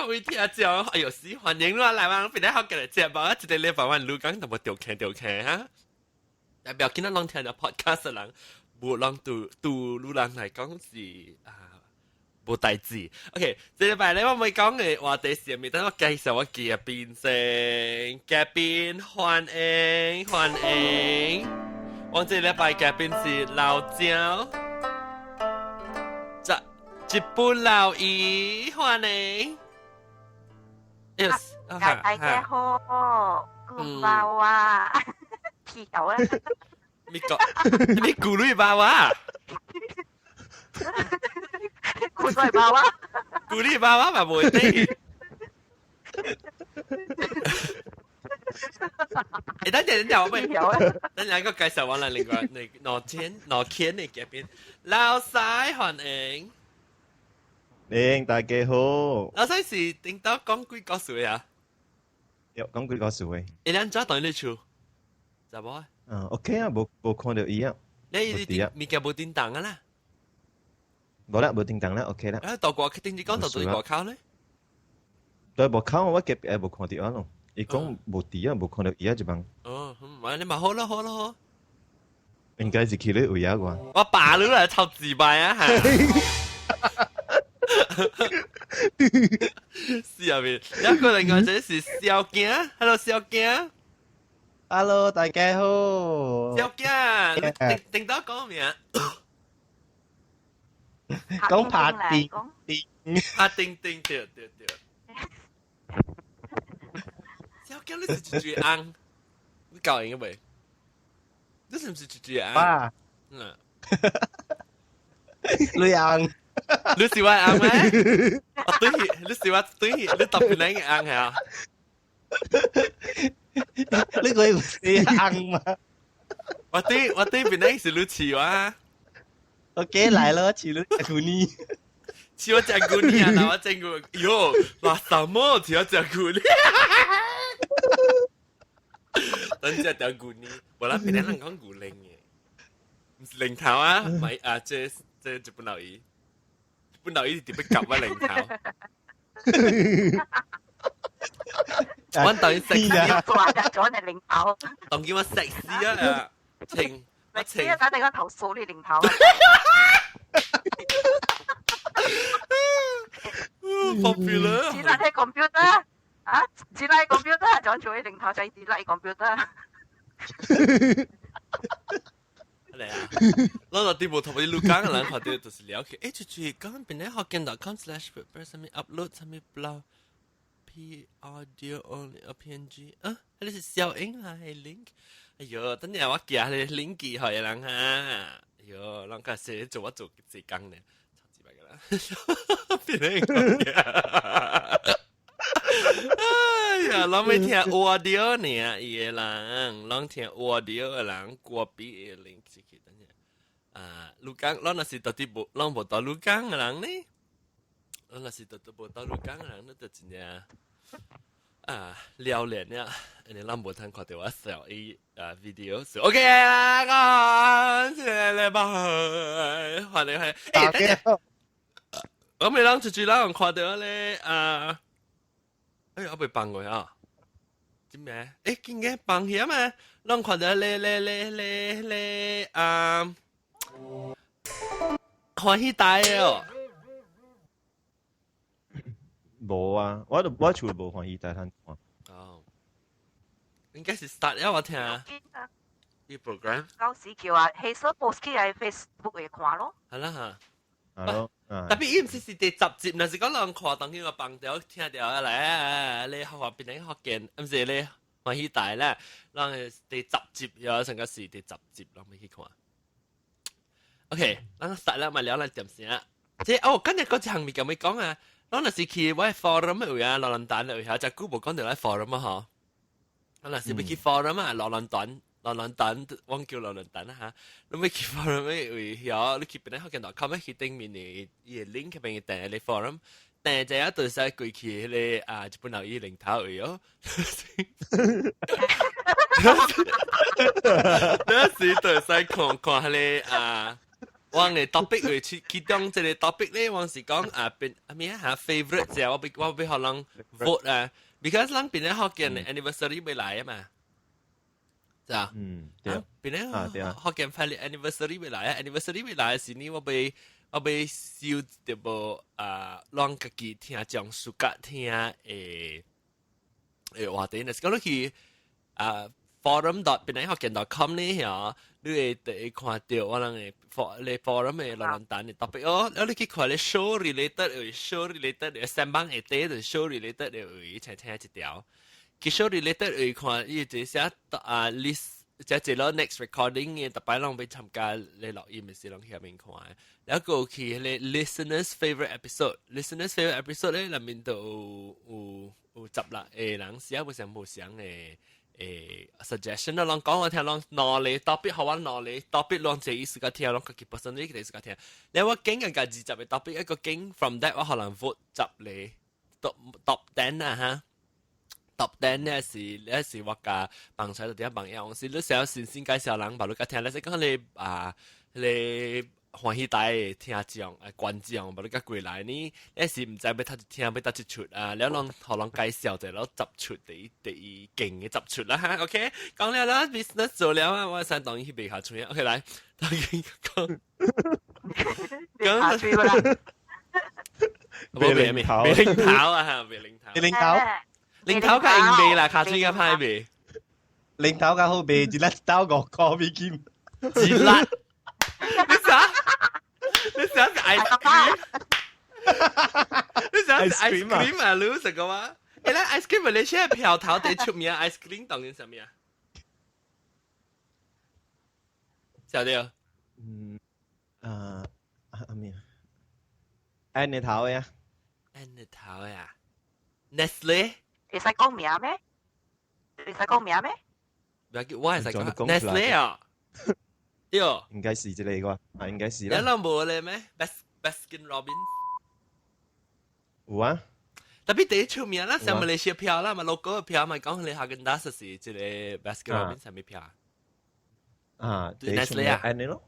位聽講，哎呦死歡迎啦，來往邊咧學嘅嚟接吧，一個禮拜我錄講就冇掉傾哈。代表見到攏聽到 podcast 嘅人，無攏對路人嚟講是冇代誌。OK， 這禮拜咧我咪講嘅話題是咪？等我介紹我嘉賓先，嘉賓歡迎。我這禮拜嘉賓是老椒。一本老姨，歡迎。大家好，古巴哇，皮狗啊！你古女巴哇？古女巴哇？古女巴哇嘛冇得。等陣我咪，等陣個介紹完啦，另外羅天嘅嘉賓，老細歡迎。大家好。老細是點到講幾個歲啊？有講幾個歲？一兩隻當你處，就冇啊。OK 啊，冇看到伊啊。你咪叫冇叮當啊啦。冇啦，冇叮當啦 ，OK 啦。到過定住講到對過口咧？對過口我夾冇看到啊咯。伊講冇啲啊，冇看到伊啊就幫。你咪好咯。應該是佢咧位啊啩。我爸你嚟臭自敗啊嚇！下面一個另外仔是小驚 ，Hello 小驚 ，Hello 大家好。小驚，定到講咩啊？講拍電，拍電對。小驚，你是豬豬昂，你搞贏未？你是唔是豬豬昂？哇，女昂。你是我昂咩？對，你是我對，你特別靚嘅昂係啊？呢個係昂嘛？我對邊靚是你似我。OK 來了，似你古尼，似我隻古尼啊！嗱，我整個喲，話什麼似我隻古尼？等隻條古尼，我諗邊啲人講古靈嘅，唔是靈頭啊？唔係啊，這日本佬語。本來呢啲點樣夾啊零頭，我當然食屎啊！話得咗你零頭，當叫我食屎啊！情，我情，打你個頭掃你零頭。popular。只係 computer 啊，只係 computer，講做你零頭就係只係 computer。嚟啊！攞到啲無同啲錄講嘅人學到就是了解，誒，住講邊咧學見到 com/prepare 上面 upload 上面 blog p audio only png 啊，呢是小英啦，係 link。哎呦，等陣我寄你 link 去人嚇，哎呦，人家寫做我做時間咧，超級白噶啦，邊咧講嘅？哎呀，咱們聽 audio 呢，伊個人，咱聽 audio 個人，過比個 link 去等下。錄講，咱若是到底無，咱無到錄講個人呢？咱若是到底無到錄講個人，那就真正撩臉呀！你咱無通看到我小 A video， OK 啦，講嚟吧，歡迎。誒，我咪咱出去咱看到咧我被綁過啊！點咩？見嘅綁險啊！咱看到你歡喜大哦！冇啊，我除了冇歡喜大睇看。哦，應該是 start 了我聽啊！啲 program 舊時叫啊，起手 post 起喺 Facebook 嚟看咯。係啦嚇。特別伊唔是第10集，若是講人看當佢個綁掉聽到嚟，你學邊啲學見，唔是你歡喜大咧，人第10集有成個是第10集，人未去看。OK，咱start啦，咪聊咱點先啊？即今日嗰項咪咁咪講啊，咱若是去我 forum 嘅位啊，羅倫丹嘅位啊，就古無講到喺 forum 啊嗬。咱若是要去 forum 啊，羅倫丹，我叫羅倫丹啦嚇。你咪去 forum 嘅位有，你去邊咧學見到，com 去頂面嘅伊個 link 邊嘅訂你 forum，訂就一對曬過去你日本佬伊零頭位哦。那時對曬看你我嘅 topic 會其中一個 topic 咧，我是講邊咩啊 favorite 啫，我俾可能 vote 啊，because 咱邊咧學嘅 anniversary 未來啊嘛，係啊，對啊，邊咧對啊，學嘅快啲 anniversary 未來啊 ，anniversary 未來時呢，我俾燒一部讓自己聽講暑假聽話題呢，講落去forum dot 邊咧學嘅 .com 呢嚇。你會第看到我哋你 forum 嘅論壇嘅 topic 哦，你去看你 show related 嘅三幫一啲就 show related 嘅一齊聽一條，佢 show related 嘅看依啲寫list 即係攞 next recording 嘅，特別攏俾參加你錄音嘅時攏下面看，然後佢你 listeners favorite episode 咧入面都有集啦，人寫會成冇想嘅。suggestion 啦，攏講我聽攏攞嚟 topic 好玩攞嚟 topic 攏自己時間聽，攏自己本身呢個時間聽。你話經人家自集嘅 topic 一個經 from that 我可能 vote 集你 top 10啊嚇 top 10呢是我嘅幫手第一幫友，是你想新鮮介紹人把你家聽，你講你歡喜大聽講觀眾，把你家過來呢，你是唔知要聽要得一出啊，你攏可能介紹就攞10出第勁嘅10出啦嚇 ，OK， 講了啦 ，business 做了啊，我先當然去背下出嚟 ，OK 來，當然講，講，別領頭啊嚇，別領頭，領頭較硬背啦，卡住個派背，領頭較好背，一粒刀個個美金，一粒，你啥？你想食 ice cream？ 你想食 ice cream 啊？你食過嗎？誒，咧 ice cream 你先係票頭地出名 ice cream 當然什麼啊？曉得？咩啊？安尼頭呀？安尼頭呀 ？Nestle？你使講名咩？你使講名咩？唔係叫我係使講 Nestle 啊？對，應該是之類啩，應該是啦。你諗冇咧咩 ？Baskin Robbins 有啊。特別第一出名啦，上馬來西亞票啦，嘛 logo 嘅票咪講你下根打實是即係 Baskin Robbins 上面票啊，第一出名安尼咯。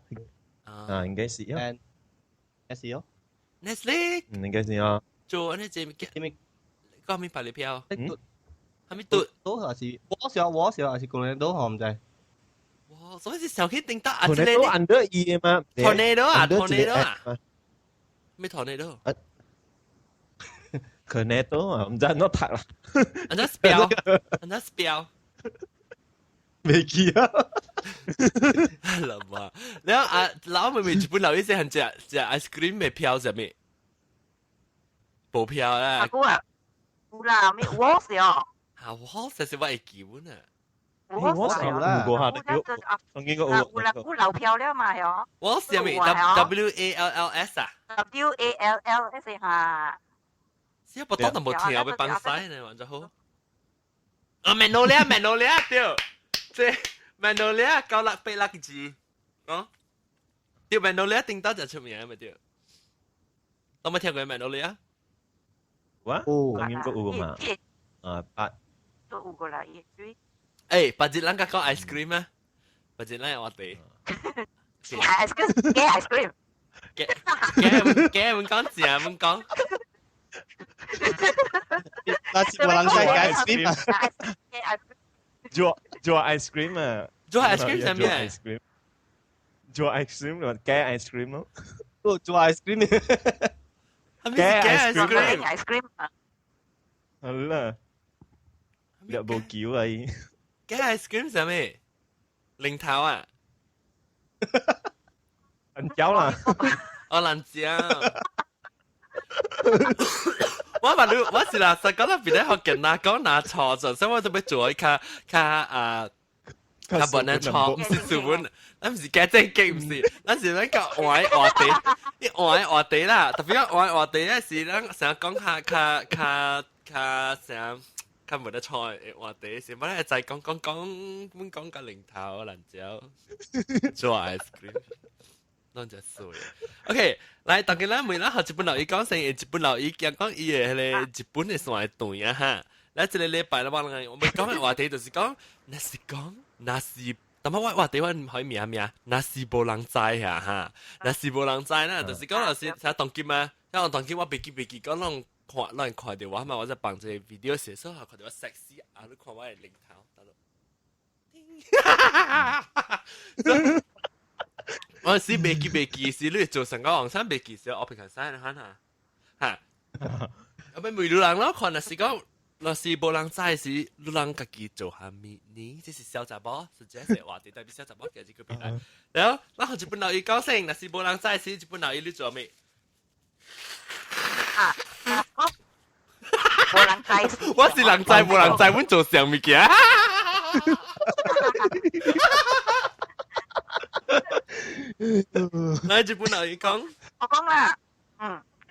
啊，應該是啊。S 咯 Nestle 應該是啊。做安尼隻嘅，講咪排你票，係咪都係是，我小係是個人都學唔制。哇！所以小氣定得啊！佢哋都 under 2嘅嘛 tornado 啊 tornado 啊，咩 tornado？ tornado 啊，唔知乜拍啦。人家 spell，未記啊。係嘛？然後老妹妹日本留意先，只 ice cream 嘅票係咩？冇票啦。有啦，咩我是哦。啊，我實是我會記喎啊。我是啦，冇下的，曾經個有啦，有留票了嘛喲。我是咪 WALLS 啊 ？WALLS 嚇。只不過都冇聽被崩晒呢，玩咗好。啊，Magnolia 對，即係 Magnolia 968字，哦，對 Magnolia 定到就出名咪對。有冇聽過 Magnolia？哇，曾經個有嘛？啊，八都有過啦，對。誒，八節人家講 ice cream 啊，八節人我哋。ice cream，嘅 ice cream。嘅唔講字啊，唔講。那是我人世界 ice cream 啊。做 ice cream 啊，做 ice cream 係咩 ？ice cream， 做 ice cream 咯，嘅 ice cream 咯。做 ice cream。係咪嘅 ice cream？好啦，有冇叫啊？嘅 ice cream 係咩？零頭啊？銀膠啦。我難講。我問你，我是啦，實講到邊咧學緊啦，講拿錯咗，所以我就要做一卡本來錯，唔是書本，咱唔是假正經，唔是，咱是咱個換地，啲換地啦，特別個換地咧是咱成日講卡成卡冇得錯換地，是乜咧就係講個零頭難找，做 ice cream。當只衰。OK，來，大家啦，每啦學日本佬語講成日本佬語講伊嘅咧日本嘅算係對啊哈。來，這個禮拜啦，我哋講嘅話題就是講，那是但係我台灣唔可以名咩啊？那是無人知啊哈，那是無人知啦，就是講老師睇當今啊，因為當今我別記講讓人看到我嘛，我在幫這 video 寫手下看到我 sexy 啊，你看我係領頭，我是別記是你做成個黃衫別記時，我平常曬你看下嚇，我咪每路人咯，看那是講。若是無人知時，你人家己做下面呢？這是小雜寶，是這些話題代表小雜寶嘅這個別來。然後，然後日本佬伊講聲，若是無人知時，日本佬伊你做咩？無人知。我是人知，無人知，阮做啥物件？那日本佬伊講，我講啦，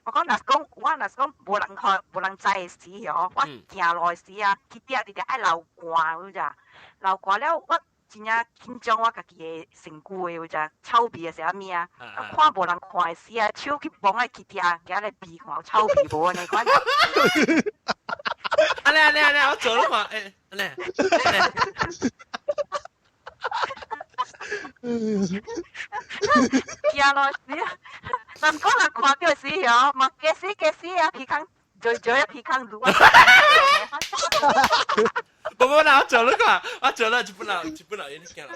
我講若是講無人看無人知嘅時哦，我行落時啊，去啲你哋愛流汗嗰咋，流汗了我真正緊張我家己嘅身軀嘅嗰咋，臭鼻嘅是啥物啊？看無人看嘅時啊，手去摸愛去啲，而嚟鼻看臭鼻無呢款。阿我做啦嘛，行落時。但講人看到時哦，嘛嘅時啊，鼻孔嘴鼻孔如啊！不，我做了個，我做了就不能，你驚啦！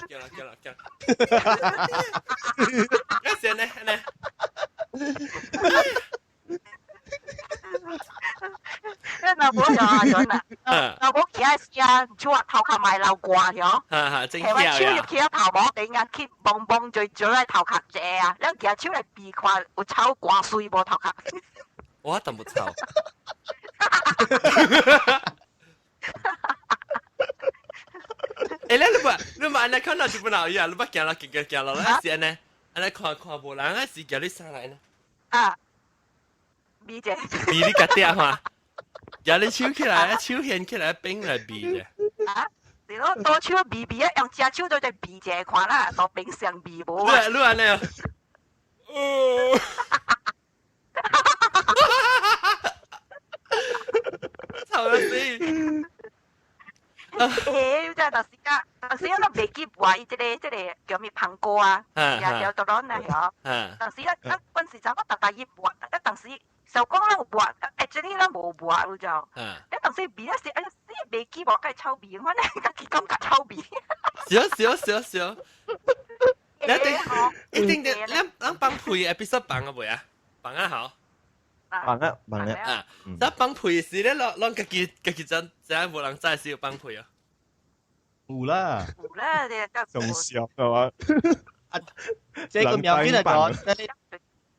一時呢？那冇有啊，那冇其他時啊，做頭殼埋流汗咗。真係話超入去啊頭毛頂啊，去蹦嘴喺頭殼遮啊，你其實超嚟鼻看有臭汗水無頭殼。我等不臭。你唔安尼看到就不鬧伊啊！你不行啦，行落啦，是安尼，安尼看無人啊，是叫你上來呢。啊，鼻姐。鼻你個嗲嘛？叫你手起來，手掀起來，冰來鼻嘅。啊，你攞多手鼻啊，用隻手對隻鼻姐看啦，多冰上鼻無。你安尼啊？臭死！誒，真係當時我都未記話，即個叫咩胖哥啊，又到攞嚟嗬。當時嗰陣時就我特意畫，當時就講咧畫，即係咧冇畫咯就。一當時鼻一時，未記畫梗係臭鼻，我咧家己感覺臭鼻。少。一定的，咱幫配 episode 幫啊未啊？幫啊好。幫啊！咱幫配時咧，咱家己真無人知是要幫配啊。有啦，你就仲笑係嘛？這個苗邊嚟講，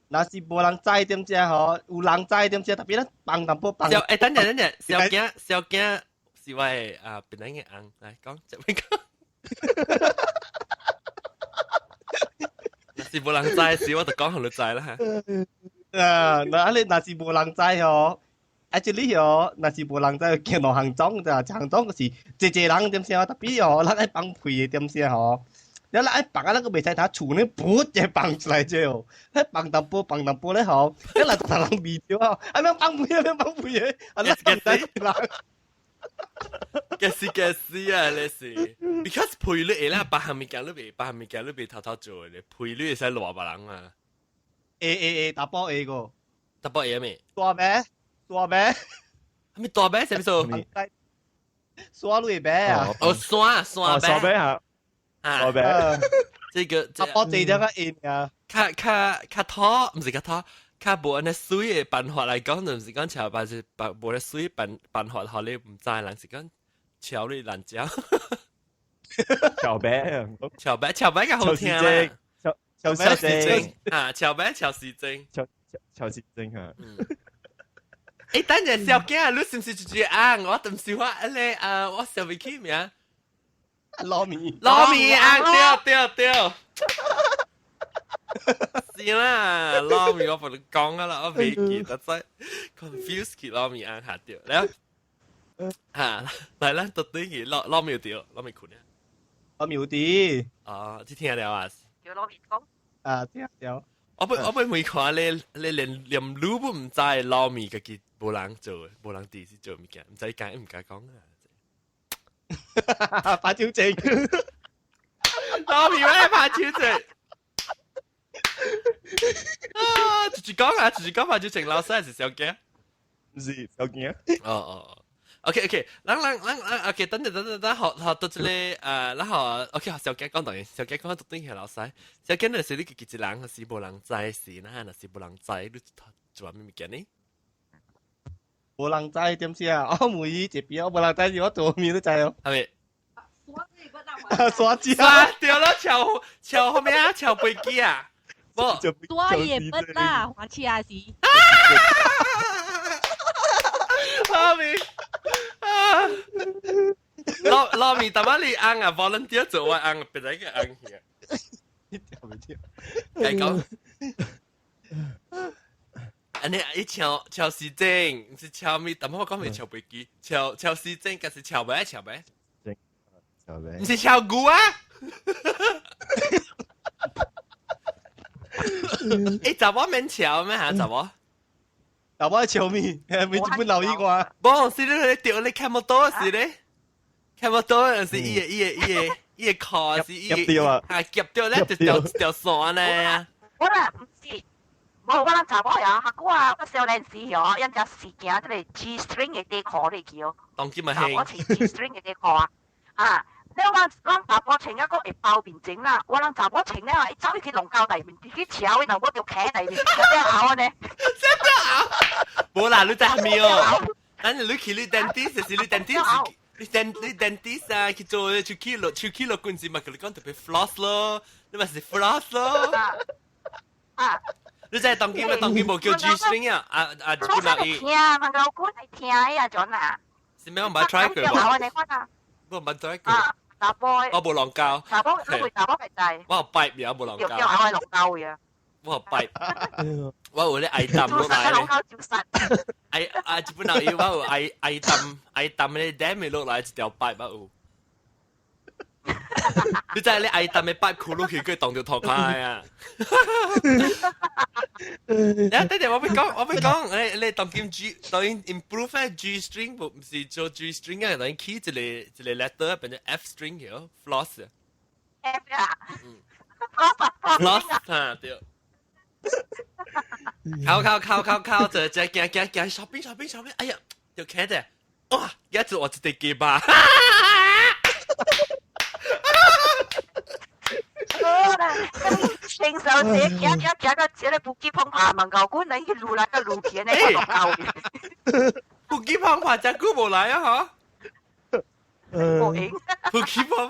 那是無人知點知嗬，有人知點知，特別咧幫淡薄幫。等陣，小驚是我啊，邊個嘅紅來講，就咩講？那是無人知時，我就講互你知啦嚇。那是無人知嗬。actually 哦，那是無人知見到行裝咋，行裝嗰時謝人點先哦，特別哦，咱愛幫配嘅點先哦，你咱愛幫啊，那個未使睇厝呢，噗就幫出來啫哦，你幫淡薄咧嗬，你嚟同人味條哦，係咪幫配嘅，啊你幫得啦，嘅事啊，你是 ，because 配率啦，百項物件你未偷偷做嘅，配率係使羅別人啊。打波 A 個，打波 A 咩？大咩？係咪大咩？係咪數？沙女咩啊？山咩啊？沙咩？這個打波地點嘅 A 啊？較拖唔是較拖，較無安尼水嘅辦法來講，就唔是講潮辦是無咧水辦法，互你唔知人是講潮你爛椒。潮咩？潮咩較好聽啦。潮時精啊，潮時精嚇。等陣小驚，你是唔是住啊？我唔是我咧我小未起名。糯米啊，對。是啦，糯米我同你講啊啦，我未記得真 confuse 佢糯米啊下掉，嚟啊，嚟啦，到底佢糯米掉，糯米款啊？糯米啲。哦，你聽了啊？叫糯米講。啊，聽了。我每看你連路都唔知糯米嘅佢冇人做，冇人第時做物件，唔使講，唔敢講啊！發招正，老米我来拍手勢。啊，直講啊，直講拍手勢，老師還是小嘅？唔是小驚。哦。OK，咱 OK，等，學到這裡然後 OK，學小姐講當然，小姐講到對係老師，小姐呢是你自己人，還是無人知是那，還是無人知，你做咩物件呢？無人知點先啊？我每一邊我無人知，我做面都知哦。係咪？刷子啊！掉了，橋後面啊，橋飛機啊！不，多也不啦，黃氣啊是。老米啊！老米，但係你按啊 volunteer 做我按，別再個按去。係講。安尼一橋時政，唔是橋咪，但係我講係橋飛機，橋時政，還是橋尾？唔是橋骨啊！誒，查某免橋咩嚇？查某？查某橋咪，咪日本留意啩？冇，是你掉你看唔到是咧，看唔到是伊個殼是伊夾掉咧就條線咧。我啦唔是。冇，我諗查某呀，下個啊，我少年時嗬，因只時件即係 G string 嘅地殼嚟叫。當今咪我穿 G string 嘅地殼啊！你我查某穿一個會包面整啦，我諗查某穿咧，一走去龍膠地面，自己炒，然後我條茄地面，一咬呢。真的冇啦，你在咪哦？但係你去你 dentist 是你 dentist，你 dentist 啊，去做手機落官司嘛，佢哋講特別 floss 咯，你咪是 floss 咯。啊！你真係當今冇叫 G string 啊？啊，我係聽，問老公係聽呀，咗嗱。是咩？我冇 try 過喎。我冇 try 過。查甫。我冇浪教。查甫，你會查甫係制。我拜而家冇浪教。叫我係浪教嘅。我拜。我有啲愛抌落嚟。浪教照實。基本上我有愛抌啲 damn 落嚟一條拜我有。你真係你愛抌嘅拜箍落去，佢當條頭盔啊！等陣我咪講，你當今 G 當然 improve G string 唔是做 G string 啊，當然 key 一個 letter 變成 F string 嘅 floss 啊。F 啊，floss 啊對。靠，就行 shopping，哎呀，條茄子，哇，而家做我一隻雞巴。平常時行個這個不羈碰爬問舊官，你去路那個路片咧，我教嘅。不羈碰爬隻股冇來啊嚇！冇影。不羈碰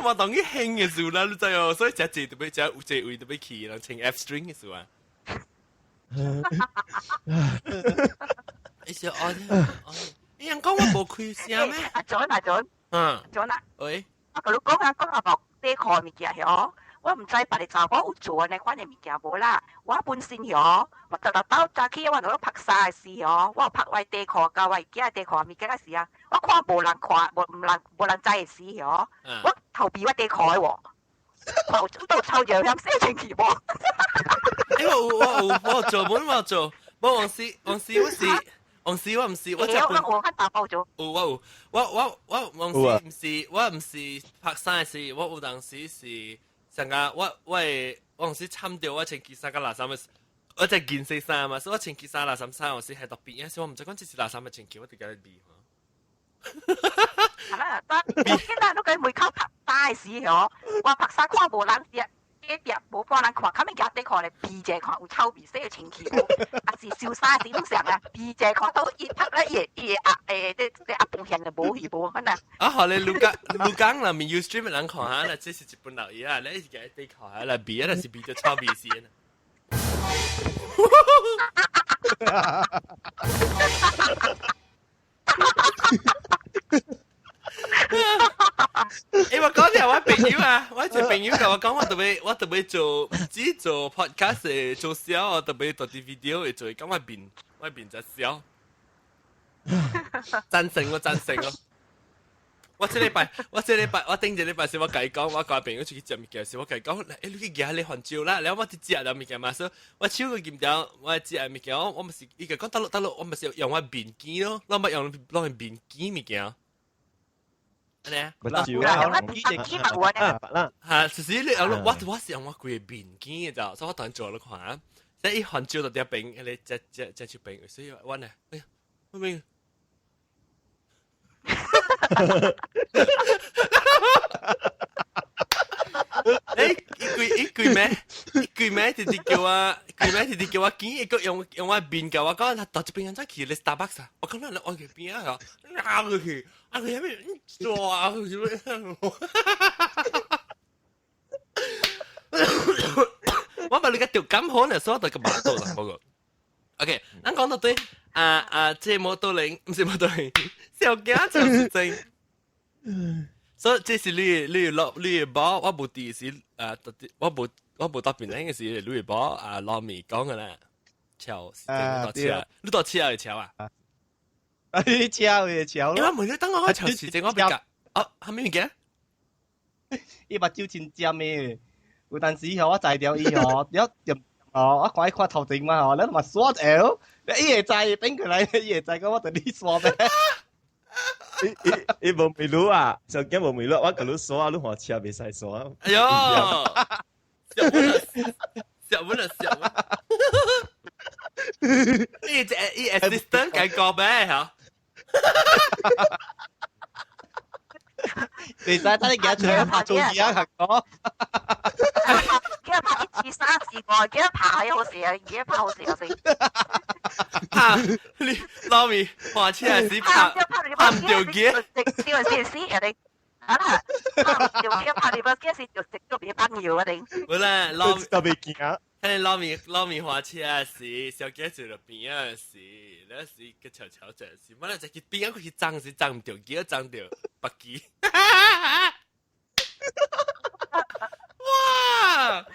爬當佢興嘅時候啦，你知哦，所以隻字特別隻位特別起，然後唱 F string 嘅時候啊。你想你人講我冇開聲咩？阿準。準啊。喂。我同你講下冇地殼物件嗬，我唔知別你查某有做呢款嘅物件無啦。我本身嗬，我特早起我同你拍曬時嗬，我拍位地殼教位幾下地殼物件嘅時啊，我看無人看，無人知嘅時嗬，我頭皮我地殼喎，頭都臭樣樣寫清氣喎。我做冇做，冇往時我唔是。我就我看打包咗。我唔是拍衫時，我有當時是成個我當時參掉我穿件衫個垃圾咪，我就件色衫嘛，所以我穿件衫垃圾衫，我是係特別嘅，所以我唔知講這是垃圾咪穿件，我哋嘅味係啦，我見到都佢每溝拍大事嗬，我拍衫看無人啲。一冇幫人看，咁咪夾地看嚟鼻隻看有臭鼻死嘅情氣喎，還是燒沙子都成啊！鼻隻看到一拍咧，啲阿半現就冇去冇可能。啊，好咧，盧江啦，面 Ustream 人看下啦，這是一本留意啊，你嘅地看下啦，鼻啊，是鼻咗臭鼻先我講條我朋友啊，我隻朋友同我講，我特別做唔止做 podcast 做笑，我特別做啲 video 嚟做，咁我變就笑，贊成咯。我這禮拜，我頂一禮拜時我計講，我講朋友出去食物件時，我計講，你去夾你還照啦，你我啲食了物件嘛，所以我超過見到我食物件，我咪是伊個講得落，我咪是用我面機咯，我咪用面機物件。安尼啊，不啦，少啦，嚇，就是你我是用我規個面見嘅咋，所以我當做你看啊，即係一環照到啲病，你隻出病，所以我呢，哎呀，我明。一句咩？弟弟叫我見，一個用我邊叫我講，到這邊人再去你 Starbucks 啊！我講你我去邊啊？啊佢去，啊佢有咩做啊？我把你個條金好呢，所以就個馬到啦，嗰個。OK，咱講到對，這摩多林唔是摩多林，小驚就是真。所以這是你寶，我冇第時我冇特別呢個是你寶糯米講嘅啦，潮是你到潮係潮啊？你潮嘅潮咯。因為每日等我潮時正我比較，係咩嘅？伊目睭真尖嘅，有陣時我在條伊我看看頭前嘛你咪刷條，你伊會知頂佢嚟，伊會知講我對你刷咩？伊無迷路啊，上驚無迷路，我甲你刷，你看車袂使刷。哎呦，小文啊！伊 assistant 解講咩嚇？你使等你幾出拍做嘢啊？講。幾日拍一次3次過，幾日拍好事啊！幾日拍好事啊！先。拍你糯米話車係死拍唔掉嘅，呢個先死人哋。啊！拍條拍你把機時就食咗別班搖啊！定。好啦，糯特別驚啊！睇糯米話車係死，小雞住落邊啊死，你死個潮潮就死，乜咧就佢邊個佢爭唔掉嘅，爭掉白機。哇！啊！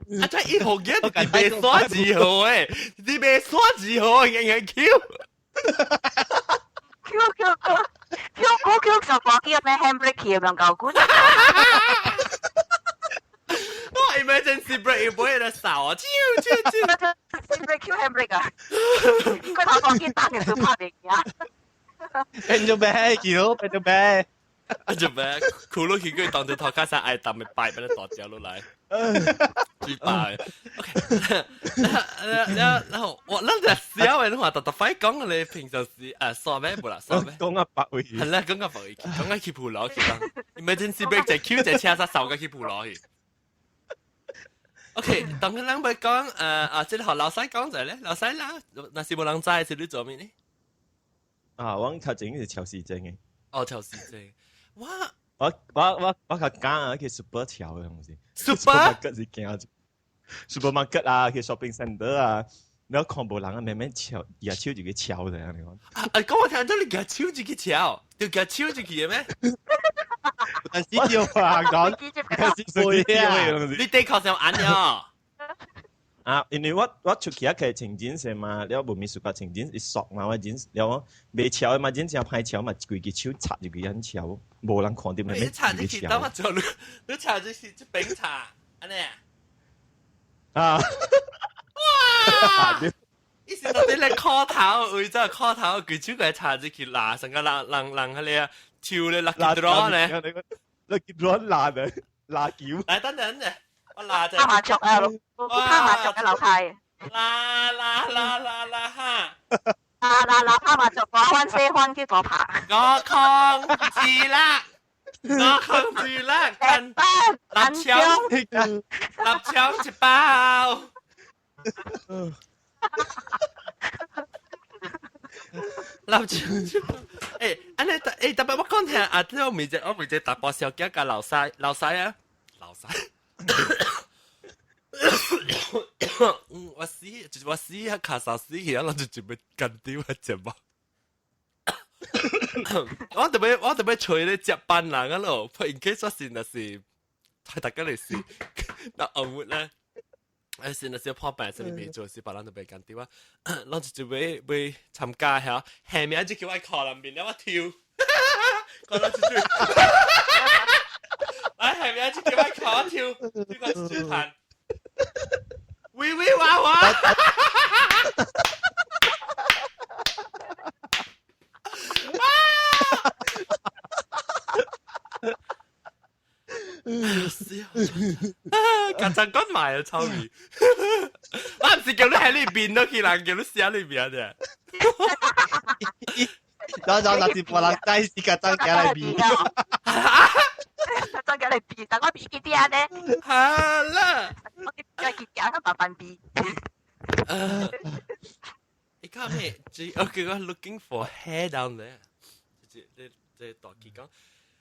真係好嘅，你被刷字號誒，你被刷字號硬 Q。Q 就講叫咩 handbrake 咁樣搞管。我 emergency brake 要幫你哋掃啊！超。handbrake 啊！佢頭講見單嘅小拍嚟㗎。變咗咩？叫變咗咩？做咩？佢攞起佢當住頭卡山嗌抌咪擺俾你剁掉落嚟，最敗。OK， 然後我那個小嘅話，特快講你平常時耍咩冇啦？耍咩？講啊白話。係啦，講啊白話，講啊去鋪落去啦。emergency brake 就 Q 就車殺手嘅去鋪落去。OK，當佢兩位講即係學老細講就係咧，老細啦，那是冇人知係你做咩呢？我頭前是潮市正嘅。哦，潮市正。哇！我較驚啊！去 super 潮嘅東西 ，supermarket 是驚住 ，supermarket 啊，去 shopping center 啊，你看無人啊，慢慢潮，而家超住佢潮嘅你講。講我聽到你而家超住佢潮，要而家超住佢嘅咩？但是要話講，你的確上眼咗。啊，因為我出去佢情景上嘛，了無咪暑假情景一索嘛，我景了未潮嘛，景正歹潮嘛，規個手插入去人潮，無人看到咪你插入去，等我做你插入去冰茶，安尼啊！哇！意思到底你箍頭，為咗箍頭，佢手佢插入去嗱，成個人喺你啊，跳你落結羅咧，落結羅爛啊，爛橋。嚟等陣。我拿着拍麻雀啊，拍麻雀嘅樓梯。啦哈！拍麻雀個歡聲歡叫我拍。我控制啦，跟立槍一包。立槍一包。安尼特別我講聽啊，我未只大波小雞嘅老細啊，老細。我死啊！卡薩死起，我就準備幹掉一隻貓。我特別吹你接班人啊咯，忽然間說是那是，係大家嚟試，那澳門咧，是那些破病上面未做事，把人就被幹掉啊！我就準備參加下，下面就叫我靠南邊，我跳，我諗住。哎，係咪啊？就叫我靠一跳，呢個豬盤，喂娃娃，埋啊，臭味！我唔是叫你喺呢邊都，佢人叫你寫呢邊啫。那是無人知是個真假嚟比。真假嚟比，但我比幾啲咧？係啦，我幾啲都麻煩比。你講咩？Okay, I'm looking for hair down there。即大機講，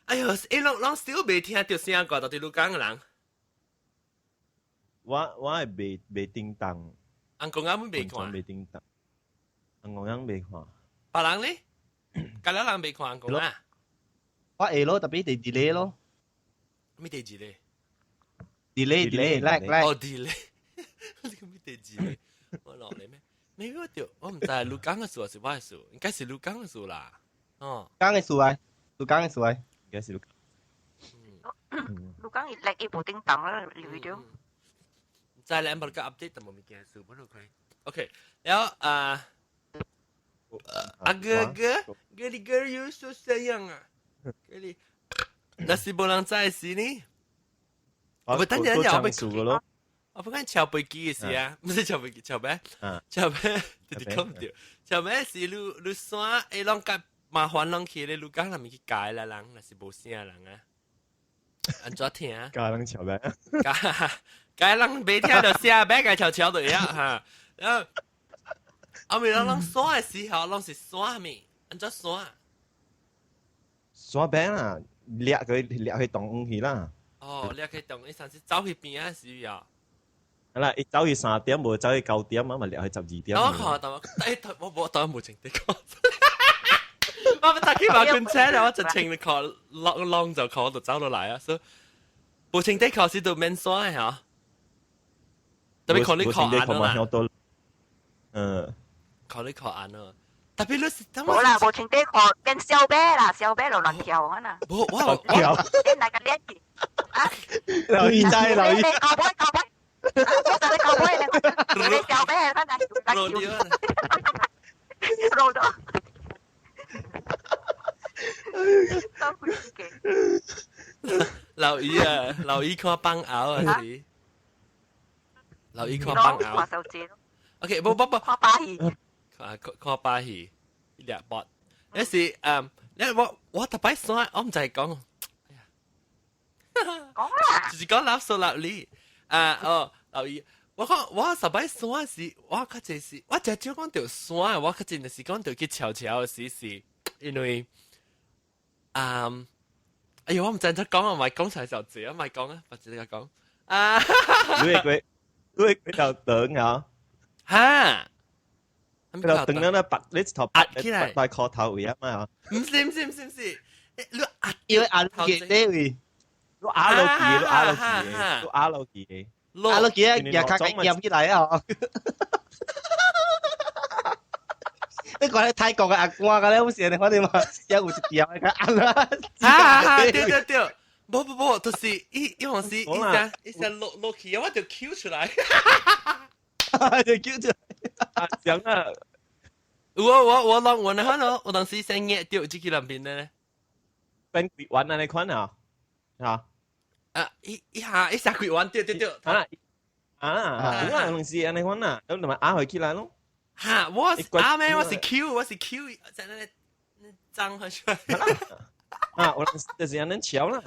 哎呦，攏少未聽到聲個，到底錄講嘅人。我係未叮當，阿公啱未看，未叮當，阿公啱未看。別人咧，隔兩人未看阿公啊。我會咯，特別係 delay 咯咩地址咧？ ，delay lag。哦 delay， 你講咩地址咧？我落嚟咩？咩我掉，我唔知係錄講嘅事還是我嘅事，應該是錄講嘅事啦。哦，講嘅事啊，錄講嘅事啊，應該是錄。錄講熱力一部叮當啦，聊咗。再嚟冇個 update，但冇物件事，冇 OK。然後阿哥，你哥有說這樣啊？你那是冇人在事呢？我等陣又被數嘅咯。我不講橋飛機嘅事啊，唔是橋飛機，橋咩？橋咩？你講唔對，橋咩是你山誒，啷個麻煩啷去咧？你講係咪去改啦？人那是冇聲人啊？安怎聽啊？加人橋咩？改人未聽到聲，別改悄悄的呀哈。然後後面人山嘅時候，人是山咪？安怎山？山邊啊，掠去動去啦。哦，你可以動，你上次走去邊啊？是要。係啦，一走去3點，無走去9點啊，咪掠去12點。我看到，我當冇情的講。我唔搭機話佢車啦，我就情你考浪就考就走落嚟啊，所以冇情的考試到免山嚇。特別考你考硬啊！考你考硬啊！特別你冇啦，冇情啲學變小啤啦，小啤路亂跳啊嗱。我你大家練住。留意仔，留意。教杯，我就你教杯你小啤翻嚟，攞啲啊！攞到。都好勁。留意啊！留意看幫拗啊！是。留意看幫拗。OK， 不。看把戲。看把戲，兩波。有時我特別想，我唔就係講。講啦。就是講垃圾垃圾。留意。我實擺山時，我較濟是，我就少講條山，我較濟就是講條去悄悄嘅時是，因為哎呦，我唔知點講啊，唔係講晒就字啊，唔係講啊，或者你講啊。你會就等啊？嚇！佢就等咗咧，拔你頭壓起來，戴殼頭位啊嘛。唔是，你壓因為壓嘅呢位，你壓落去嘅。壓落去啊，日卡嘅入起嚟啊！你講你泰國嘅阿公嘅咧，好似你我哋話有隻腳嘅壓啦。對，冇，就是一樣是一隻落去，我就 Q 出來，就 Q 出來。想啊！我看到我當時先熱掉這個兩邊的咧，變鬼玩啊！你看啊，嚇一下鬼玩掉，啊，有陣時你看啊，咁咪壓佢起來咯。嚇，我是 Q，在那張開出來。啊，我就是人敲啦，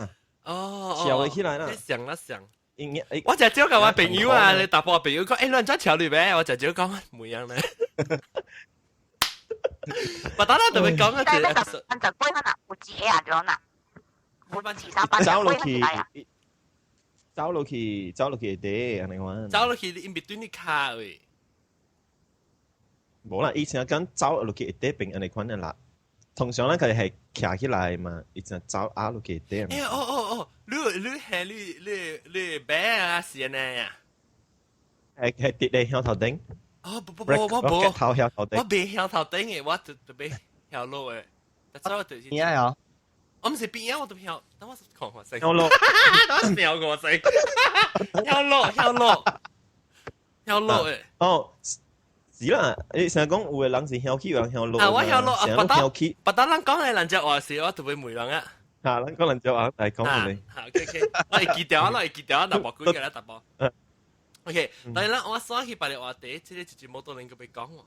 敲佢起來啦。想。我就招教我朋友啊，你答我朋友講，誒亂咗潮裏邊，我就招講唔一樣咧。我當然特別講嘅係，按照規劃有幾啊咗嗱，冇遲三班走落去啲，你講。走落去你 in between 啲卡喂。冇啦，以前講走落去啲邊，你講啦。通常咧佢哋係騎起來嘛，以前走壓落去啲。你係你咩啊？是呢呀？係跌你向頭頂。不，我頭向頭頂。我未向頭頂嘅，我特別向落嘅。但係我對邊啊？我唔是邊啊，我都向，等我看看先。向落，等我瞄我先。向落嘅。哦。是啦，你成日講有個人是向起，有人向落。我向落，向起。不但人講係人隻話事，我特別梅人啊。嚇，人講人隻話，但係講佢哋。OK，我係記掉，但冇講嘅啦，答波。OK，但係咧，我所起白你話第一次咧，直接冇到零個被講喎。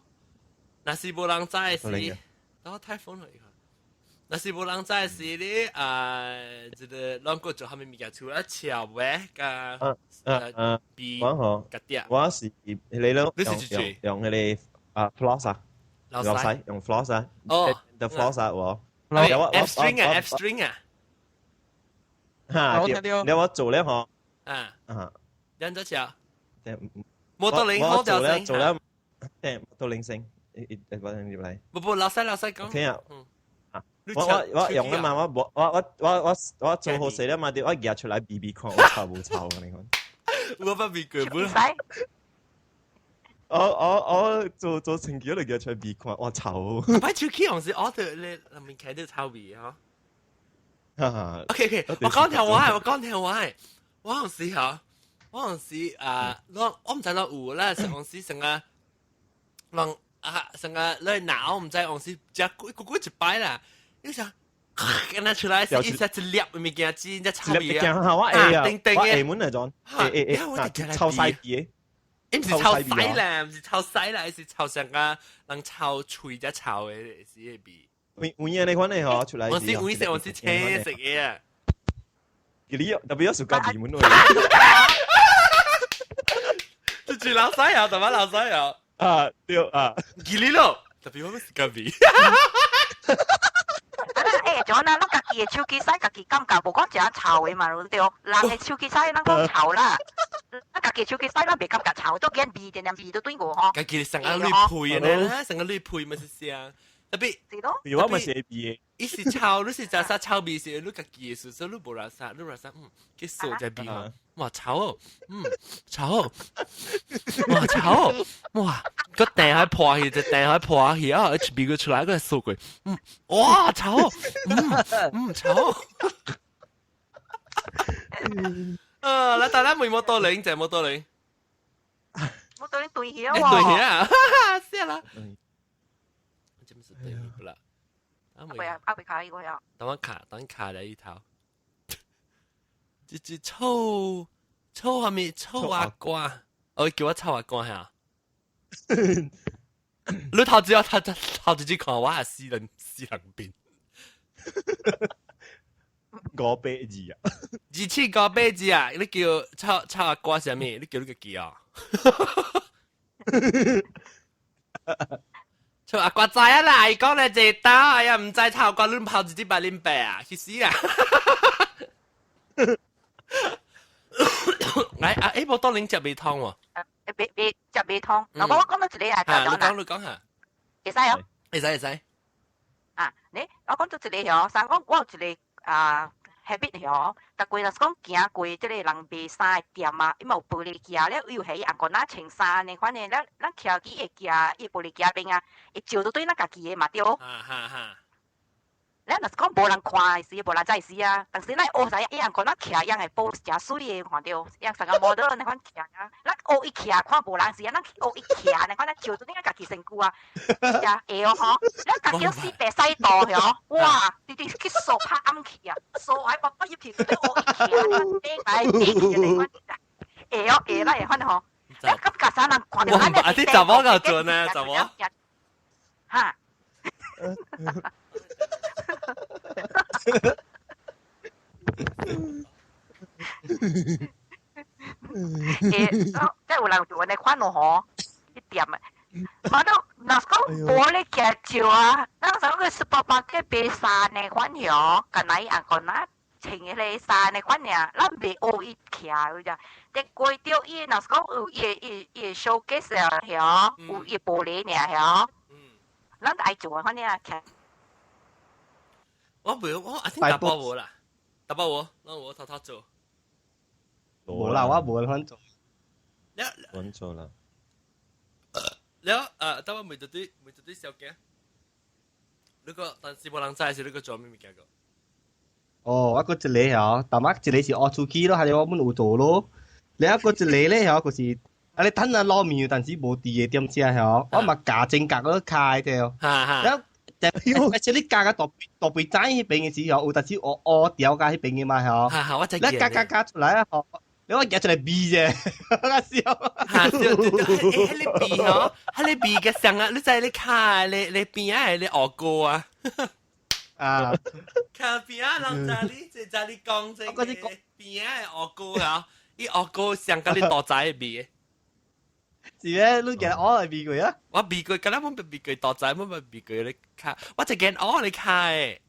那是冇人知嘅事，等我睇風嚟看。那是冇人知嘅事咧，即係兩個做下面物件出來橋嘅，比個啲。我是你咧用嗰啲floss 啊，用使用 floss 啊，哦 ，the floss 啊，我 F string 啊 ，F string 啊，嚇，你我做咧嗬，忍咗橋。冇到零，冇到零，做咧，冇到零星，我點嚟？不，老細講。聽啊，我用啊嘛，我做好勢啦嘛，我夾出嚟 BB 看，我臭冇臭啊？你講，我不比佢本。我做成幾嚟夾出嚟 BB 看，我臭。擺手機用是 order 你裡面睇到臭味嗬。OK， 我講條話，我用試下。我嗰時我唔知攞有啦，嗰時成日讓成日你鬧唔知嗰時只個一擺啦，你想跟佢出來是一下子粒物件子，一臭味啊！我定我門嚟裝，臭曬嘢，唔是臭屎啦，唔是臭屎啦，是臭成個人臭脆只臭嘅是嗰味。有嘢你講你嗬出來，我是車食嘢啊！你特別有時間門喎。住老細啊，同埋老細啊。啊，對啊。記你咯，特別我是個味。咗啦，咱家己嘅手機使家己感覺，無講只臭嘅嘛，對。人嘅手機使咱講臭啦，咱家己手機使咱袂感覺臭，都見味點味都對我嗬。家己成個濾配嘅啦，成個濾配咪是聲，特別。如果咪寫味。伊是臭，你是食啥臭味是？你家己嘅事，所以你無啦啥，你話啥？去掃只味嘛。哇臭，臭，哇臭，哇個掟喺破去，就掟喺破去啊！HB 佢出來個掃佢，哇臭，臭。嗱，大家冇摩多零，就摩多零，摩多零對起啊！對起啊！謝啦，真係對唔啦。阿貝卡呢個呀？等我卡嚟一頭。一臭下面臭阿瓜，我叫我臭阿瓜嚇。你頭先看我係私人邊。個杯字啊，2個杯字啊！你叫臭阿瓜係咩？你叫你個叫啊？臭阿瓜仔啊啦！講你知道，哎呀唔知臭阿瓜亂跑自己白亂白啊！去死啊！冇多零隻味湯喎。隻味湯。我講到一個啊，你講下。會使哦。會使。我講到一個哦，三講我有一個habit 哦，逐個若是講行過即個人賣衫嘅店啊，伊嘛有玻璃架咧，又係人講咱穿衫呢款呢，咱徛去會架，伊玻璃架邊啊，會照到對咱家己嘅嘛對。咱若是講無人看時，無人知時啊，但是咱學使一樣講咱徛樣係保真水嘅，看到，樣成個模特那款徛啊，咱學一徛看無人時啊，咱學一徛那款咱照到對咱家己身軀啊，呀會哦嗬，咱家己四白西道嗬，哇，直直去掃拍暗去啊，掃喺個不一片，對學一徛，頂來頂去那款，會哦會啦會款嗬，咱咁架啥人看到咱嘅啲怎麼夠準呢？怎麼？嚇？即係有人做你款咯嗬，啲店啊，我都嗱講玻璃夾照啊，嗱講個 supermarket 賣衫呢款樣，近來人講嗱穿嘅嚟衫呢款樣，咱未學一徛嗰隻，啲貴掉伊嗱講有伊 showcase 樣，有伊玻璃呢樣，咱愛做款樣徛。我打包冇啦，打包我，讓我偷做。冇啦，我冇人做。揾做啦。等我每對小嘅。你個但是冇人知是你個做咩物件個？哦，我個一個嚇，但係一個是學出去咯，係我們有做咯。你一個一個咧嚇，就是你等下攞麵，但是冇啲嘢點先嚇，我咪夾正夾嗰開嘅。嚇。而且你加個特別仔迄邊嘅時候，有陣時我掉架迄邊嘅嘛，嗬。我你加出來啊，嗬，你我夾出嚟 B 啫，我笑。嚇笑，喺你 B 嗬，喺你 B 嘅上啊，你在你卡你邊啊係你學過啊？啊，卡邊啊，人在你就在你講正嘅邊啊係學過啊，伊學過上個你大仔 B 嘅。是咩？你見我係 B 佢啊？我 B 佢，咁我 B 佢大仔，我 B 佢你卡，我就見我你卡嘅。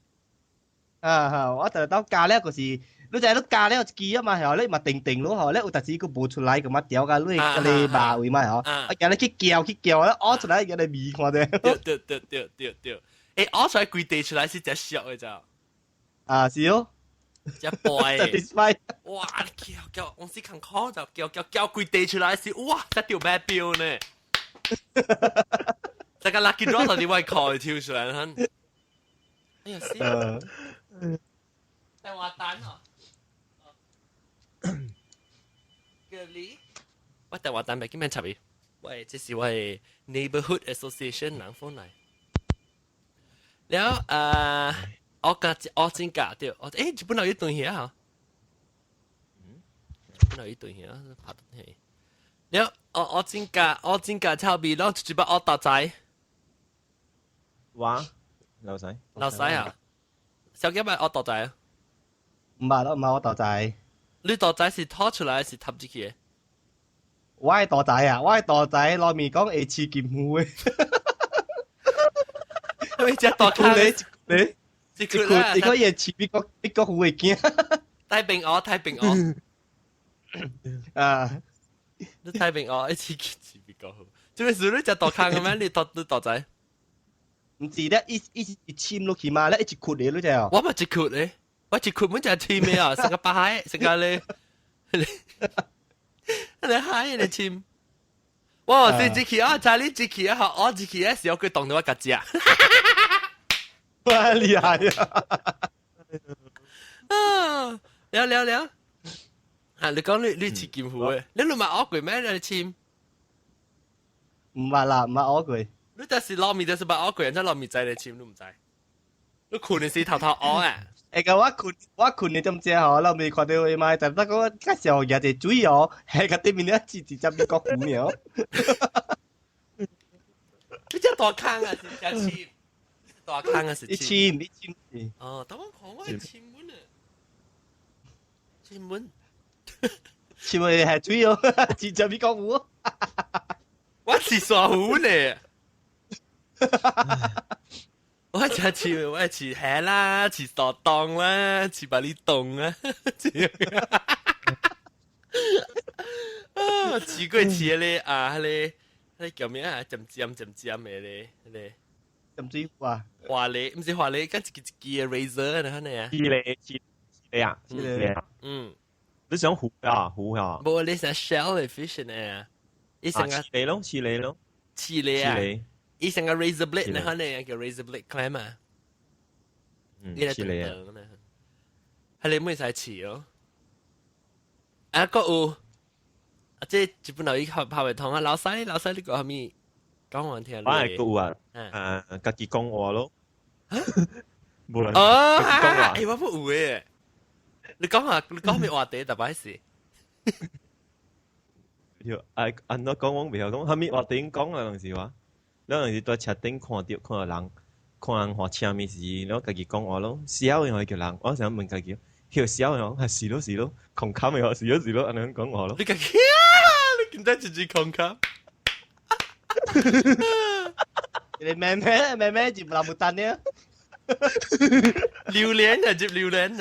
我就當咖咧嗰時。你就係碌咖咧，我記啊嘛，係咧咪定咯，係咧，我特止個播出嚟咁乜屌噶，你你把位嘛，係，我叫你去叫咧，屙出嚟叫你味看啫。對，誒，屙出嚟跪地出嚟是只笑嘅咋？啊，是咯，只 boy， satisfy， 哇，叫，我先看 call 就叫跪地出嚟是，哇，一條咩標呢？這個 lucky draw 到底會 call 跳出嚟很，哎呀死！電話單啊！我電話單咪叫咩插伊？喂，這是我 neighborhood association 人放嚟。แล้ว我真假對，誒，日本有一段嘢嚇，日本有一段嘢拍得起。แล้ว我真假抄邊咯，直接把我打仔。哇，老細，老細啊，小姐咪我打仔啊？唔係咯，唔係我大仔。你大仔是拖出來是揼住佢？我係大仔啊！我係大仔，內面講會似劍虎嘅。你只大卡你一個啦，你個嘢似邊個虎會驚？太平鵝啊！你太平鵝一次似邊個好？做咩事你只大卡嘅咩？你大仔？唔知咧，一簽落去嘛咧，一直括你咯就。我咪一括咧。我一括本就係簽咩啊？食個白蟹，食個你蟹你簽。哇！你自己啊，就係你自己啊，我自己嘅時候佢當到我夾子啊！哇！厲害啊！聊啊！你講你似劍虎嘅，你唔係我句咩？你簽？唔係啦，唔係我句。你就是攞面就是把我句人真攞面仔你簽都唔制。你括你死頭我啊！個我困你咁正嗬，我未看到佢嘛，但不過嗰時候日日注意哦，係個對面一次直接邊個虎苗。你只大坑啊，是只簽，大坑啊是簽。哦，等我講我係簽門啊，簽門。簽門係注意哦，直接邊個虎。我是傻虎咧。我似我似蟹啦，似傻當啦，似把你凍啦，啊，似鬼似咧啊，咧叫咩啊？浸嘅咧，浸知話華麗唔是華麗，跟住嘅 razor 啊，你啊，似你啊，你想虎啊？冇你想 shell 嘅 fish 呢？你成個似你咯，似你啊？伊成個 razor blade 呢？可能叫 razor blade clam 啊，似你啊，係你妹使似咯。啊，個有，即係日本佬伊拍拍通啊，老細你講係咪講我聽？我係個啊，家己講話咯。冇人哦，係我不會嘅。你講咩話題？特別是。按我講我未有講，係咪話題講啊？當時話。แล้วอย่างที่ตัวชัดติ้ง看人話車咪事，แล้ว家己講話咯，笑又係叫人，我想問家己，叫笑又係是咯，狂卡咪話是咯，安尼講話咯。你家己啊，你見得自己狂卡？你咩接南木丹呢？榴蓮啊，接榴蓮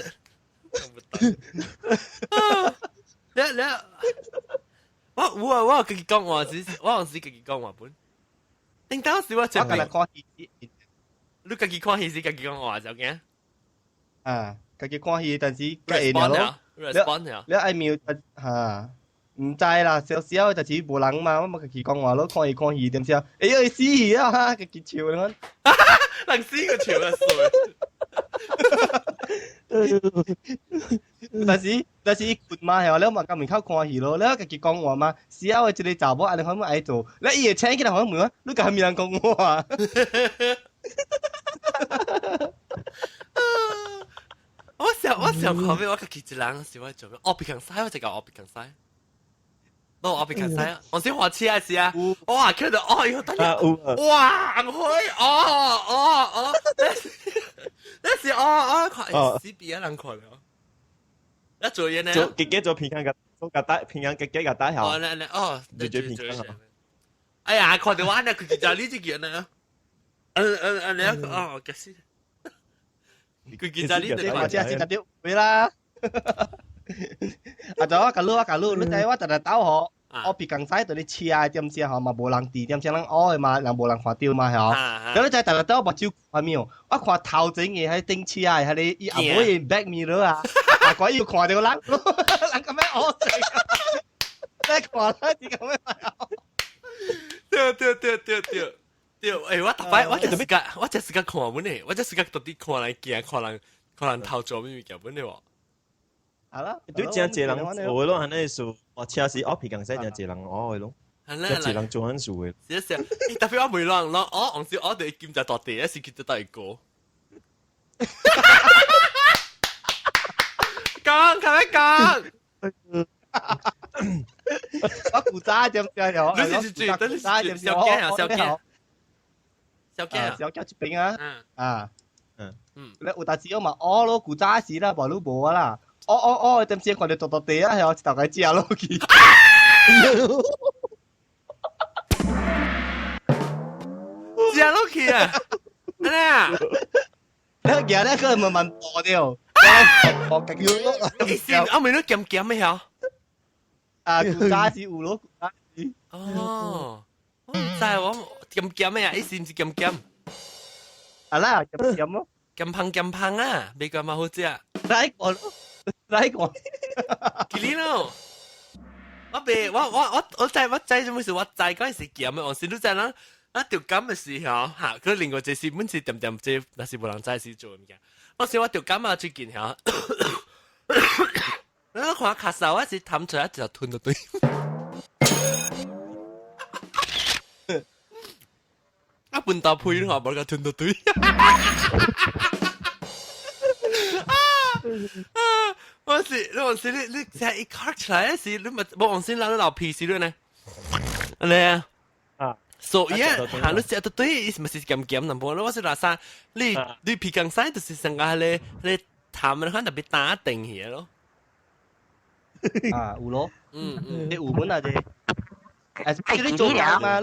啊！我家己講話時，我時家己講話本。頂當時我就係看戲，你家己看戲時，家己講話就驚。啊，家己看戲，但是計respond 咯。啊，respond 啊。你愛瞄嚇，唔知啦，少少就是無人嘛，我咪家己講話咯，看戲點先？哎呀，死戲啊！家己笑啦，人死個笑啊但是困嘛係，你咪咁面口看戲咯，你家己講話嘛，少嘅一個查某，安尼可唔可以做？你伊會請起來可能問我，你咁面人講話。我想看咩？我家己一人是我做咩？我鼻孔塞，我就讲我鼻孔塞。我鼻孔塞，我先滑车是啊，哇，看到哦哟，等下，哇，唔可以，那是看死别人看了。那做嘢呢？做自己做平衡嘅，做個帶平衡自己個帶後。你最平衡。哎呀，看到我呢，佢就呢隻嘢呢。你哦，嘅先。佢見晒呢啲我只先特啲會啦。啊，就我假如你睇我特特斗嗬，我別更使對你黐啊點先嗬，嘛無人啲點先人愛嘛，人無人看掉嘛係嗬。咁你就特特斗目睭看咩？我看頭前嘅喺頂黐啊，喺你伊阿妹 back mirror 啊，啊鬼要看到人咯，人咁樣惡死，你看啦啲咁樣係啊。對。對，誒，我特擺，我只時間看本嚟，我只時間到底看人行，看人頭做咩物件本嚟喎。係啦，對正濟人做咯，係呢數，我車是我皮更使正濟人我嘅咯，正濟人做緊數嘅。是，特別我每人咯，我時我哋見就到地，一時見就到一個。講，佢講。我古渣點樣有？你是最，等你小驚啊，小驚。小腳一邊啊，你有大隻嘛？哦咯，古渣事啦，無路無啦，點先看到多地啊？係我大概知下咯佢。知下咯佢啊，咩啊？你見咧佢慢慢破掉，我極要咯。以前我咪都減咩嚇？啊，古渣事有咯，古渣事。哦。唔知我減咩啊？以前唔是減。啊啦，減咯。減啊！未咁好食。嚟個。幾年咯？我知做咩事？我知嗰陣時減嘅，我先都知啦。啊條減嘅時候嚇，佢另外就是本是點即，那是冇人知是做嘅。我時我條減啊最近嚇，你看咳嗽啊，是痰出來就吞到堆。啊，半打配話冇個吞到堆。我時你成一卡出來時，你咪冇往先撈到屁事了呢？你啊，所以行到食到堆，咪是減能冇咯。我是話啥，你皮更細就是成個你痰咪可能特別打定嘢咯。啊，有咯，你有本啊啫，誒，你做工嘛，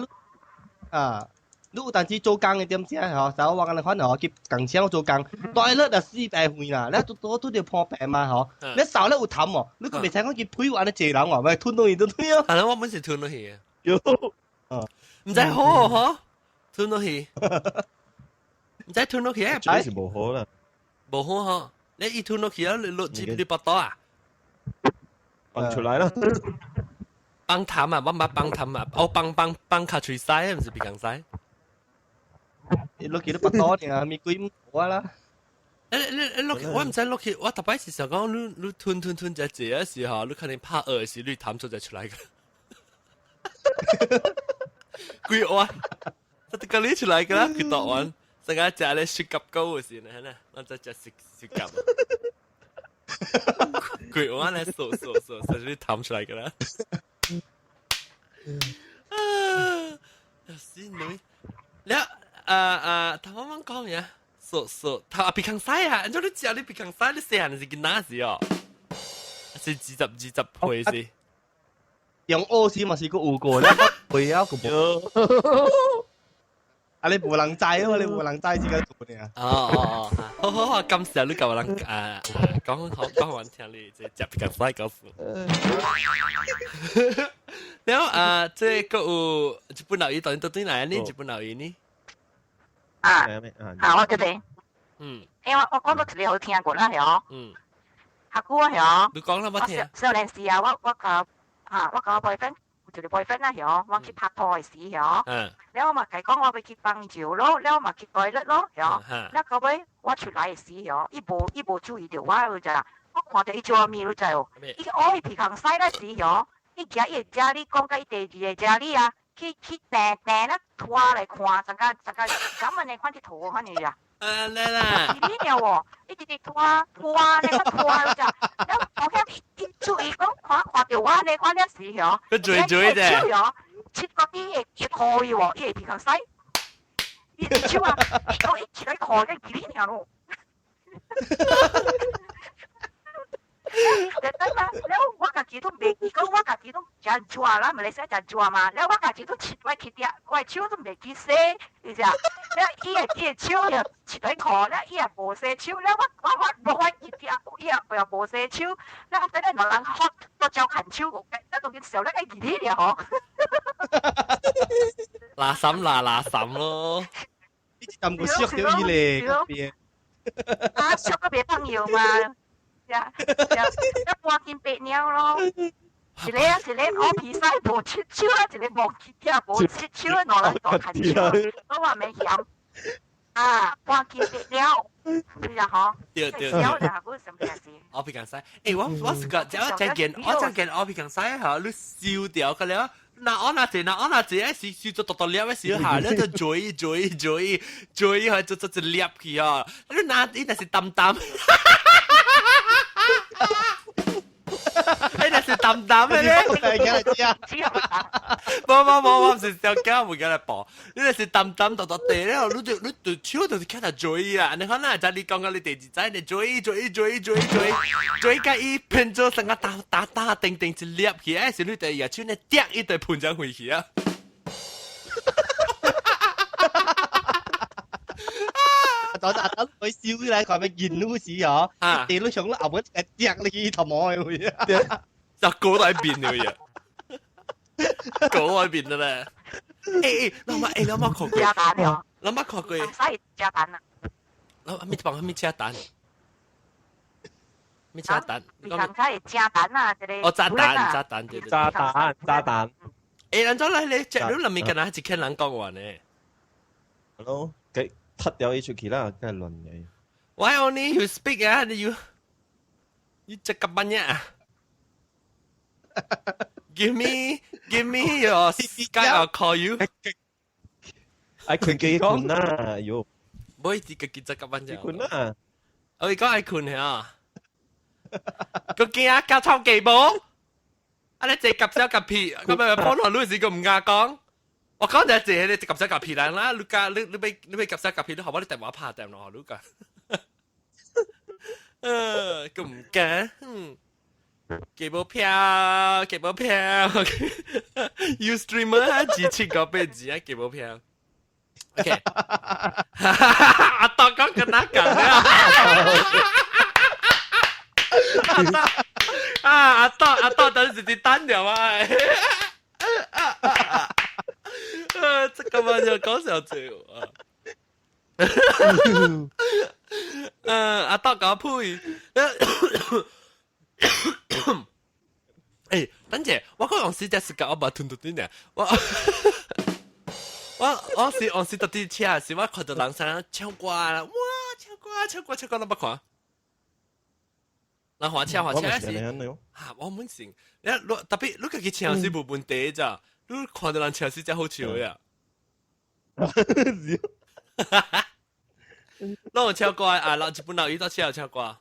啊。你有陣時做工嘅點先嗬？就我講你可能我接更車做工，袋咧就死大會啦，你都條破病嘛嗬？你手咧有痰喎，你個未使講佢配話你借人喎，咪吞到嘢都吞啊！係啦，我本是吞到氣嘅，唔使好嗬，吞到氣，唔使吞到氣啊！係冇好啦，冇好嗬，你一吞到氣啊，你落住你把刀啊，放出來啦！幫痰啊，我唔係幫痰啊，我幫卡嘴塞，唔是鼻孔塞。你攞幾多把刀定咪鬼我啦？你攞我唔使攞起，我特別是想講你吞只嘅時候，你肯定怕餓時，你痰出就出來嘅。鬼我，我哋講你出來嘅啦，佢讀完，成日食咧雪蛤膏嘅時呢，我就食雪蛤。鬼我咧掃，實你痰出來嘅啦。死女，แล้วถามว่ามันก้องเนี่ยสดถามปีคังไซอ่ะอันนี้รู้จักนี่ปีคังไซนี่เสียหันสิกินน้าสิอ๋อ是20倍สิ用屙屎咪試過有過咧，會啊個冇。啊！你無能制啊嘛，你無能制自己做嘅啊。哦，好，今時你夠人講完聽你即係接近快告訴。แล้ว即係個有日本留言到底嚟呢？日本留言呢？我覺得，因為我講到你好聽過啦，係哦。下個係哦。你講啦，我聽。少年時啊，我個 boyfriend。就你 boyfriend 啦，嗬，我去拍拖嘅時，嗬，แล้ว嘛佢講我俾佢幫照咯，แล้ว嘛佢改甩咯，嗬，แล้ว後尾我出來嘅時，嗬，一無注意到我就，我看到伊做面咯就，伊我去皮扛西嗰時，嗬，伊家伊家裡講緊第二個家裡啊，去訂啦拖嚟看，陣間咁啊你看啲圖看你啊，来啦，你了喎，你直直拖你個拖嗰隻，แล้ว我แค่一注意講看到我咧，我咧時嗬，佢嘴嘴啫，嗬，切嗰啲一可以喎，一平常西，一手啊，一切可嘅幾條路。แล้วว่ากันจีต้องเบกี้ก็ว่ากันจีต้องจันจัวแล้วมาเลเซียจันจัวมาแล้วว่ากันจีต้องชิดไว้คิดเดียไว้ชิวต้องเบกี้เซ่ดิจ้ะแล้วอีชิวเนี่ยชิดไว้คอแล้วอีโบเซ่ชิวแล้วว่าบอกว่าคิดเดียอี又โบเซ่ชิวแล้วแต่เนี่ย能ฮอตตัวเจ้าขันชิว嘅，แล้วตรงนี้時候咧幾啲嘢嗬？嗱嬸咯，呢啲咁個 shock 到伊咧嗰邊。啊，shock 嗰邊朋友嘛。一半見白鳥咯，是你我皮西無切超啊，是你無切啲無切超啊，攞嚟當近超，我話未險啊，半見白鳥，你就嗬，對，鳥就係嗰什麼事？我比較細，我是個只件我比較細嚇，你燒掉佢了。那我那隻，是做多粒嘅小下，你就追，係做粒去啊！你那是淡。哎，那是淡嘅咧，冇，唔是小狗會嘅嚟播，你那是淡地咧，你對超就是睇下追啊！你看那就你講嘅你第二仔，你追，甲伊變咗成個打定一粒去，哎，是你第二超你掟一對盤上回去啊！當阿等佢笑咧，佢咪見到時嗬，地都上咗牛一隻你頭毛去啊！就狗都喺變了嘢，狗喺變啦咧。誒，你有冇學過？加蛋了，你有冇學過？使加蛋啊！咩車蛋？咩車蛋？你講使加蛋啊？哦，炸蛋，對。炸彈。誒，人咗咧，你隻料裡面嘅人係聽人講話呢？係咯，佢突掉伊出去啦，梗係亂嘅。Why only you speak 啊？你隻咁乜嘢啊？Give me your Skype, I'll call you. I 佢幾困啦，喲！唔好意思，佢隻咁乜嘢？困啦，我講係困啊！佢見啊，交抄幾寶？啊！你隻夾手夾皮，咁咪幫我攞時個唔啱講。我講就係你隻夾手夾皮啦，你俾夾手夾皮都好，我啲電話拍電落去㗎。咁唔驚，幾寶票，You streamer 2,900字啊，幾寶票。OK， 阿當講緊哪講啊？阿多等時啲單條啊！這個嘛就講笑笑啊！阿多講配，誒，等陣我講用時隻時間我唔吞到啲呢，我是到啲車時我看到人生唱歌啦，哇，唱歌你乜看？嗱，滑車是嚇，我唔成。你特別你家己唱是冇問題咋？你看到人唱是真好笑呀！你有唱歌啊？日本留語都有唱歌。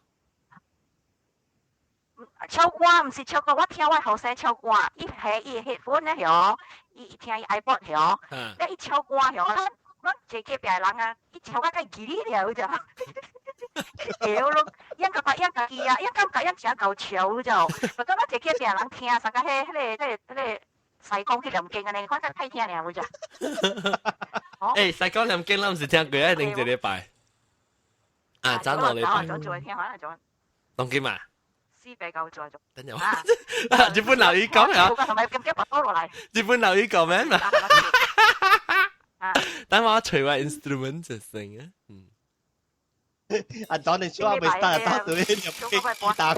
唱歌唔是唱歌，我聽我後生唱歌，伊headphone 咧嗬，伊聽伊 iPod 嗬，咧伊唱歌嗬，我坐隔壁人啊，伊唱歌梗係幾了咋？屌咯，應該應啊，應該成嚿潮就，我覺得自己啲人聽，成個迄細講佢咁勁啊，你講真睇聽嚟會咋？誒，細講咁勁，我唔是聽過一定一禮拜。啊，爭落禮拜。做聽可能做。當幾嘛？489做。等陣我。日本留語講啊。同埋咁多落嚟。日本留語講咩嘛？等我除埋 instrument 就成啊。阿當你說話咪打到你入機打。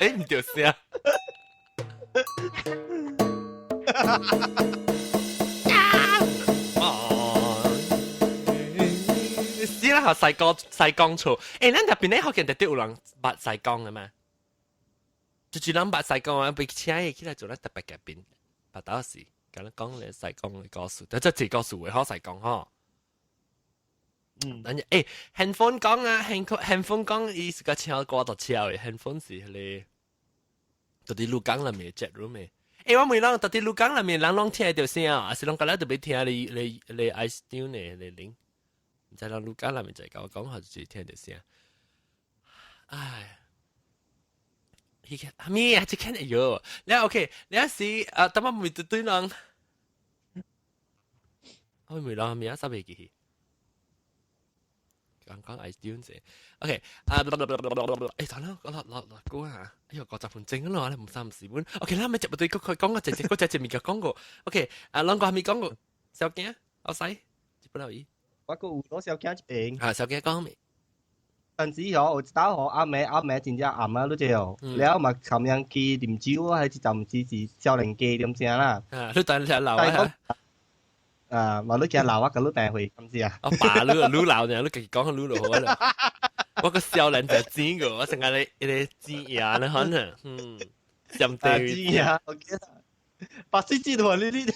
誒，唔就是啊？死啦！學細講錯，誒，咱入邊咧學見到有人捌細講嘅咩？就人捌西貢啊，被請伊起來做咧特別嘉賓，捌到時，咁樣講咧西貢嘅故事，但係即係故事會好西貢吼。但係handphone 講啊，handphone 講伊是個超過到超嘅，handphone 是咧，到啲錄講裡面 chat room 嘅。我問人到啲錄講裡面，人攏聽到聲啊，還是攏個咧特別聽你 iTunes 呢，你拎，唔知人錄講裡面就係講下就聽到聲。唉。咪啊，只看有，你 OK，你是等我咪對人，我咪人咪啊，三百幾，講 iTunes 啫 ，OK，等啦，我估下，哎呦，50分鐘咯，你唔30分 ，OK，啦，咪接唔對佢講個隻咪嘅講過 ，OK，兩個係咪講過？小驚，我使，接不到伊，我個有多小驚一邊，小驚講未？但是有知道阿妹真正暗啊，都知哦。แล้ว嘛咁樣去啉酒啊，係就唔是少年家點聲啦。你等你鬧啊！嘛你驚鬧啊，咁你帶回咁先啊。我爸你鬧呢，你繼續講你就好啦。我個少年就知個，我成日你知呀，你可能任地知呀，OK 啦。白水知道呢啲。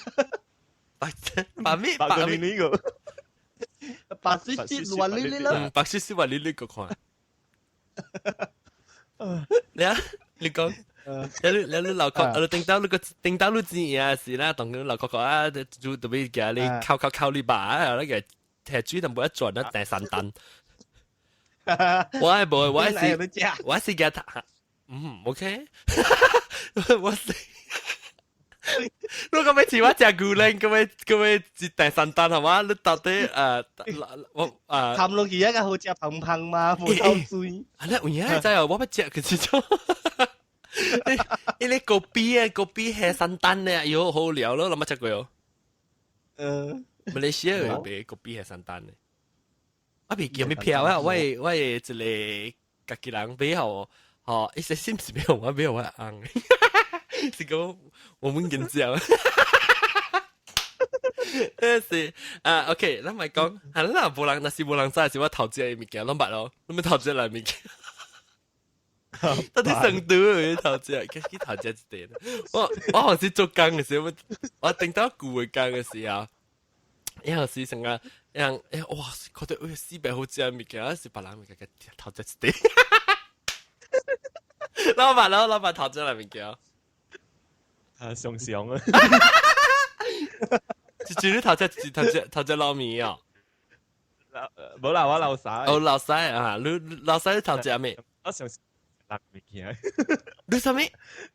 白咩？白個呢個。白雪雪話呢啲啦，白雪雪話呢個看，你啊，你講，你老確，你頂到你知嘢事啦，同佢老確啊，就特別嘅你靠你爸啊，那個踢豬都冇一轉啦，第三單，我係冇，我係嘅他，OK，我係。你咁樣似我隻姑娘咁樣接第三單係嘛？你到底探落去一個好似胖胖嘛，冇偷水。係啦，有嘢真係我不知佢是做。你個 B 係三單咧，又好聊咯，諗乜隻佢哦？馬來西亞嘅俾個 B 係三單咧。我別叫咩票啊？我一個家己人俾我，一些心事俾我硬。是講我們跟住是OK，咱咪講，係啦，無人，那是無人知，是我投資嘅物件，攏捌咯，你咪投資嚟物件，到底成都嘅投資，佢投資一點，我好似做工嘅時候，我頂到舊嘅工嘅時候，有時成日，哇，覺得400好正物件，是別人物件嘅投資一點，老闆投資嚟物件。上啊！至於頭只撈麵啊！冇啦，我老晒。哦，老晒啊！你老晒頭只咩？我上垃物件。你什麼？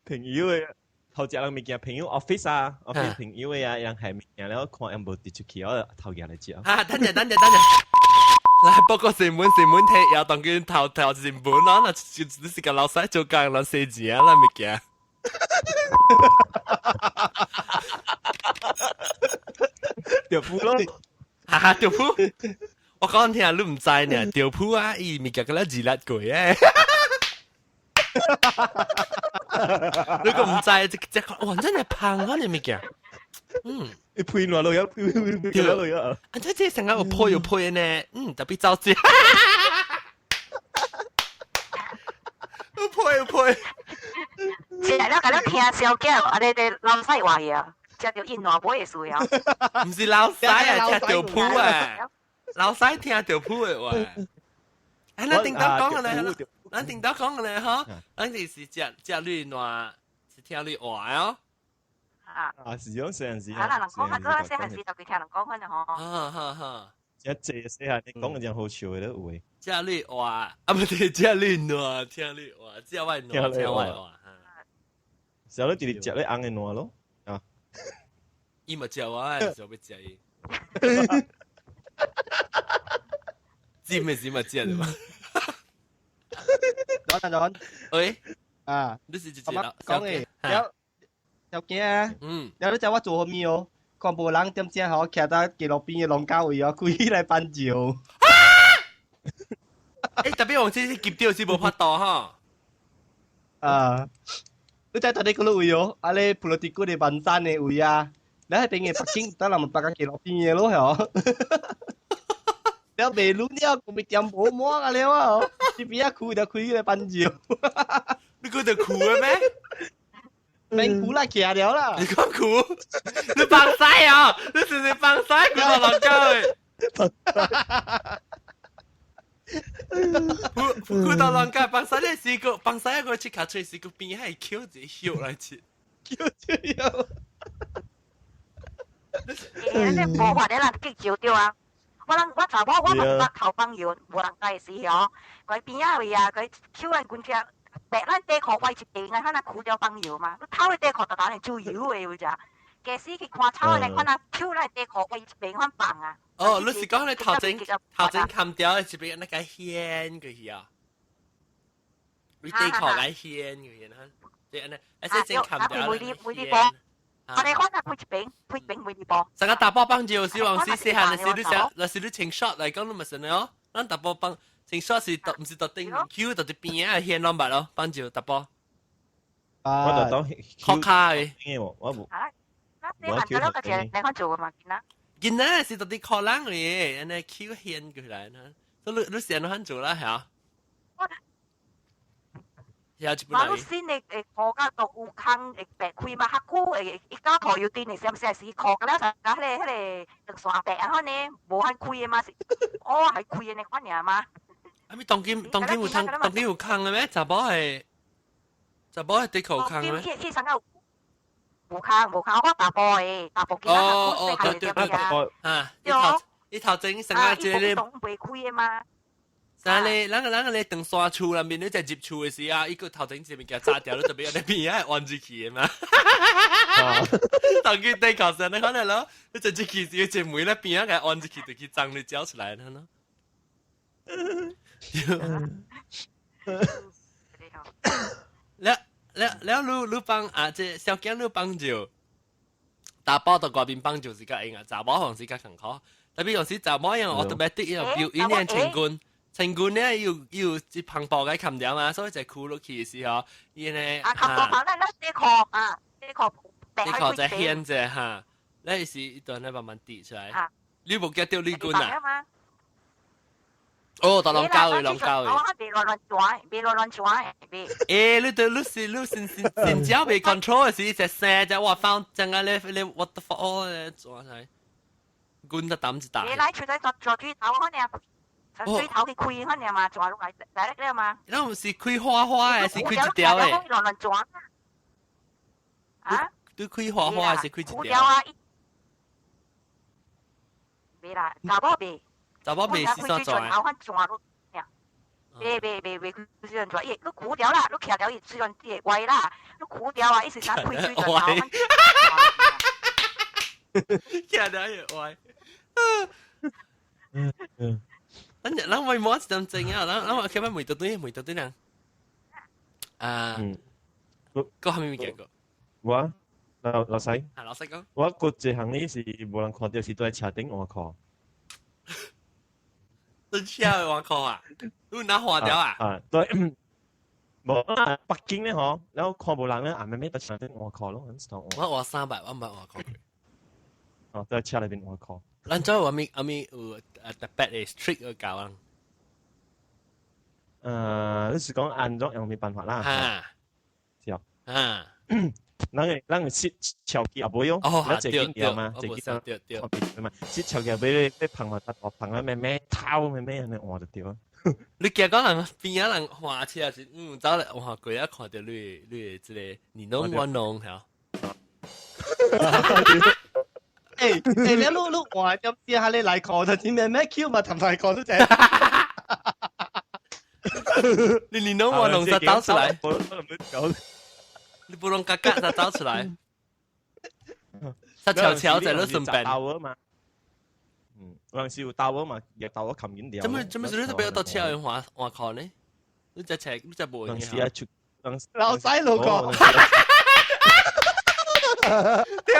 朋友嘅頭只物件，朋友 office 啊，office 朋友嘅啊，人係物件，然後看有冇跌出去，我頭嘢嚟接。啊，等陣。來報告新聞睇，又當佢頭新聞咯，那就是個老晒做工，攞寫字啊，那物件。條褲咯，條褲，我講聽你唔知呢，條褲啊，伊咪叫佢咧自立鬼誒，你個唔知只哇真係胖啊你咪叫，你配落去啊，配落去啊，啊即係成日我配呢，特別着急，配。食了甲你聽小姐，你哋老細話嘢，食到印華妹嘅需要。唔是老細啊，聽條譜啊，老細聽條譜嘅話。咱頂到講嘅咧，咱頂到講嘅咧，嗬，咱就是食你話，是聽你話哦。是樣成時。啊，人講啊，嗰陣時就佢聽人講嘅嗬。哈。一謝死下，你講嘅真好笑嘅都會。即係你話，啊唔係即係你話，聽你話，即係我聽我話。時候你直接食你硬嘅糯咯，啊！伊咪食我，就要食伊。知咩事咪知啊嘛？John，喂，你是直接講嘅，有嘅啊，有你就我做咩哦？看無人點正好，徛到街路邊嘅農家位哦，開起來辦酒。特別我先夾掉是無法度哈。你知當你嗰度位哦，啊你普羅蒂古嘅萬山嘅位啊，你喺邊嘅北京，得人咪北京街路邊嘅咯，係哦。你未錄呢個咪點冇摸啊你哦，呢邊一開就開起來辦酒。你個就酷嘅咩？免苦啦，騎了啦你。講酷？你放屎啊！你是你放屎佢就落鳩嘅。佢到浪街放屎你試過放屎一個切卡出試過邊係 Q 自己燒嚟切。叫這樣。你無法你人激照掉啊！我查某我問頭朋友無人介時哦，佢邊啊位啊，佢抽人管只白咱地殼位一邊啊，可能苦咗朋友嘛，你偷你地殼就打嚟做油嘅會咋？假使佢看抽你可能抽咱地殼位一邊很棒啊！哦，你是講你頭前砍掉一邊那個牽佢去啊？你地殼個牽佢啊？即係呢，一些正砍掉那個牽。我哋可能配餅每啲波。成個大波幫住小王子試下，你試啲你試啲情 shot 嚟講都咪成咯。咱大波幫情 shot 是特唔是特定 Q 特啲邊啊牽攞物咯，幫住大波。我就當學卡嘅。我冇。你問咗個嘢，你可做嘅嘛？見啦。見啦，是特啲學冷嘅，人哋 Q 牽佢嚟啦。所以你成日都肯做啦，係啊。馬路先你課家讀有坑誒白開嘛，黑股誒一家頭要啲你識唔識係課嘅啦？就迄個綠沙白啊，可能無限開嘅嘛，哦係開嘅你看嘢嘛。啊咪當今有坑嘅咩？查甫係地球坑嘅咩？其實有無坑，我大波嘅，大波見到黑股係點樣啊？一頭整成個即係東北開嘅嘛。但係你等刷厝啦，面你就接厝嘅時啊，一個頭頂前面嘅炸掉，你特別有啲邊係按住佢嘅嘛。當佢地球上你可能咯，你就住佢時隻妹咧邊係按住佢，就佢掙你招出來啦咯。แล้วรู้ปังอาจจะ小驚รู้ปัง就大包到嗰邊幫就自己應啊，查某行自己勤考，特別有時查某樣 automatic 要表演呢情觀。成官咧要接碰波嘅琴掉嘛，所以就酷落去嘅時候，依咧啊，琴波棒咧，啲殼啊，啲殼啲殼就牽着嚇，咧是一段咧慢慢跌出嚟。你冇叫掉呢罐啊？哦，當浪膠嘅。我別亂轉。誒，你只要被 control 嘅時，就射就話放陣間你 what the fuck 咧做曬，罐得抌就大。你嚟出嚟做豬頭可能。水頭去開嗰啲嘛，抓落嚟第一咧嘛。那唔是開花花嘅，是開一條嘅。亂抓啊！都開花花是開一條。啊！未啦，查某未是啥做啊？別，佢先做，咦？你苦掉啦，你騎掉伊水準啲歪啦，你苦掉啊！一時間開水準騎掉伊歪。咱為麼咁正啊？咱話佢乜梅特堆人啊？個係咪見過？我老細，係老細講。我個一行呢是無人看到是在車頂換課。都車換課啊？你拿花掉啊？啊，對，冇啊，北京咧嗬，然後看無人咧，啊咩在車頂換課咯，很爽。我話300，我唔係換課。哦，在車裏邊換課。咱做我咪有特別嘅 strict 去教人。你是講安裝有冇辦法啦？嚇，是啊。啊，咱個切潮機也冇用，咱最緊要嘛，最緊要對嘛，切潮機俾你碰落得，碰咗咩偷咩你換就掉。你見講人邊有人換車是走嚟換過一看到你即個你弄我弄係啊。你碌話點知下你嚟講就知咩 Q 嘛，同埋講都正。你弄我弄就走出來，你不弄嘎嘎就走出來，他悄悄在那順便。有陣時有鬥啊嘛，亦鬥我琴演掉。做咩事你都俾我到車去換課呢？你只車你只部。有陣時啊，出老細路過。對。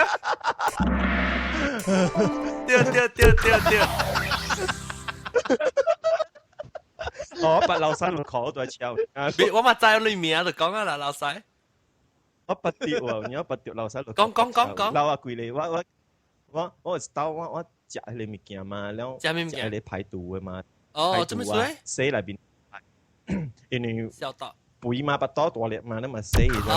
我把老細路過都係超。我咪在裏面就講啦，老細。我不掉啊，你不掉老細路。講。老啊貴你，我到我食你物件嘛，然後食咩物件？你排毒嘅嘛。哦，做咩事？死裏邊，因為消毒。背嘛，不多大力嘛，你咪死咗。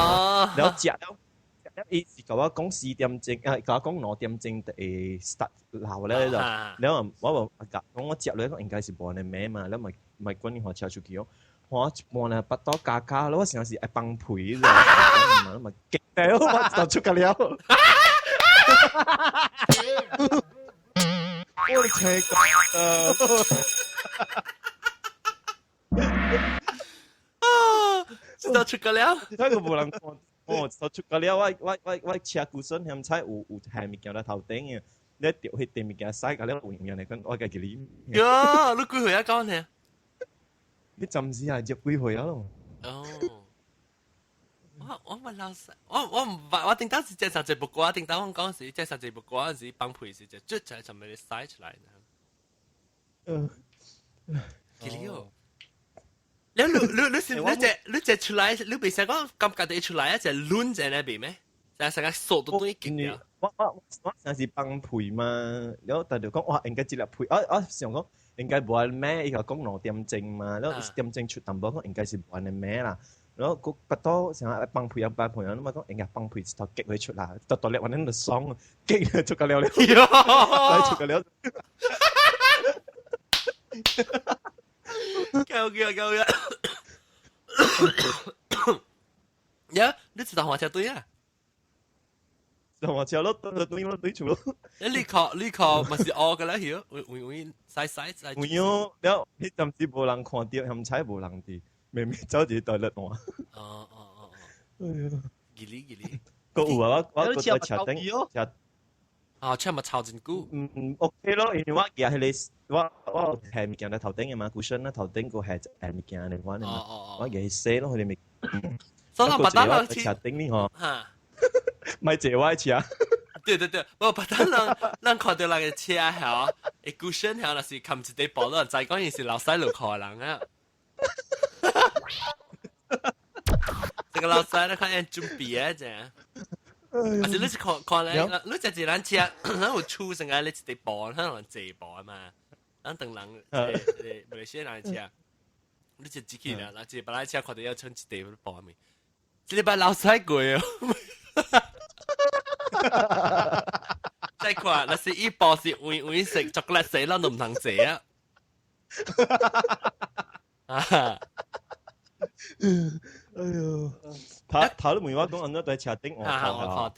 แล้วอีสิก็ว่า講4點鐘ก็講5點鐘會 start 鬧咧就，แล้ว我講我接咧應該是半年尾嘛，แล้ว咪關於學車出去咯，我半年不多價格咯，我成日係崩潰嘅，咁咪激到我就出㗎了。我哋車知道出㗎了，那個冇人看。就出個了，我車股身險彩有係物件喺頭頂嘅，你掉去地物件曬個了，有人嚟講我嘅佢哩。呀，你幾歲啊？講呢？你暫時係接幾歲啊？哦，我問老師，我定當時介紹這部歌，定當我講時介紹這部歌嗰時幫配時就捽就係從咪你曬出嚟呢？幾了？你隻出來，你未成講感覺到出來一隻攣在那邊咩？就成個數都對勁嘅。我成時崩配嘛，然後但係講哇，應該接入配，我想講應該冇咩，依個講6點鐘嘛，然後1點鐘出淡薄講應該是冇咩啦，然後個不多成日崩配咁嘛講應該崩配頭激佢出嚟，到你揾緊個爽，激出個了，出個了。夠嘅。呀，你知道滑車隊啊？滑車咯，對住咯。你考咪是學嘅啦，曉？會曬。會有，แล้ว你暫時冇人看到，冚踩冇人哋，明明走住對立我。哦。哎呀，吉利。個有啊，我個車頂車。啊，車咪抄真久。OK 咯，因為我嘅係你，我係物件喺頭頂嘅嘛，股身咧頭頂個係物件嚟玩嘅嘛，我嘅係寫咯，佢哋咪。所以我把單車頂呢個。嚇。咪借歪車。對，我把單人看到那個車係，一股身係，那是冚住啲波咯，就係講件事老細路看人啊。這個老細咧看人準備啊，啫。而且你是看咧，你就係咱車，咱有出成個你一啲波，咱人坐波嘛，咱等人馬來西亞人車，你就自己啦，嗱，就把咱車看到要穿一啲波咪，這禮拜老細貴哦。再看，那是一包是微食巧克力食，咱都唔通食啊！哎呦，頭都問我講，安怎在車頂我看到。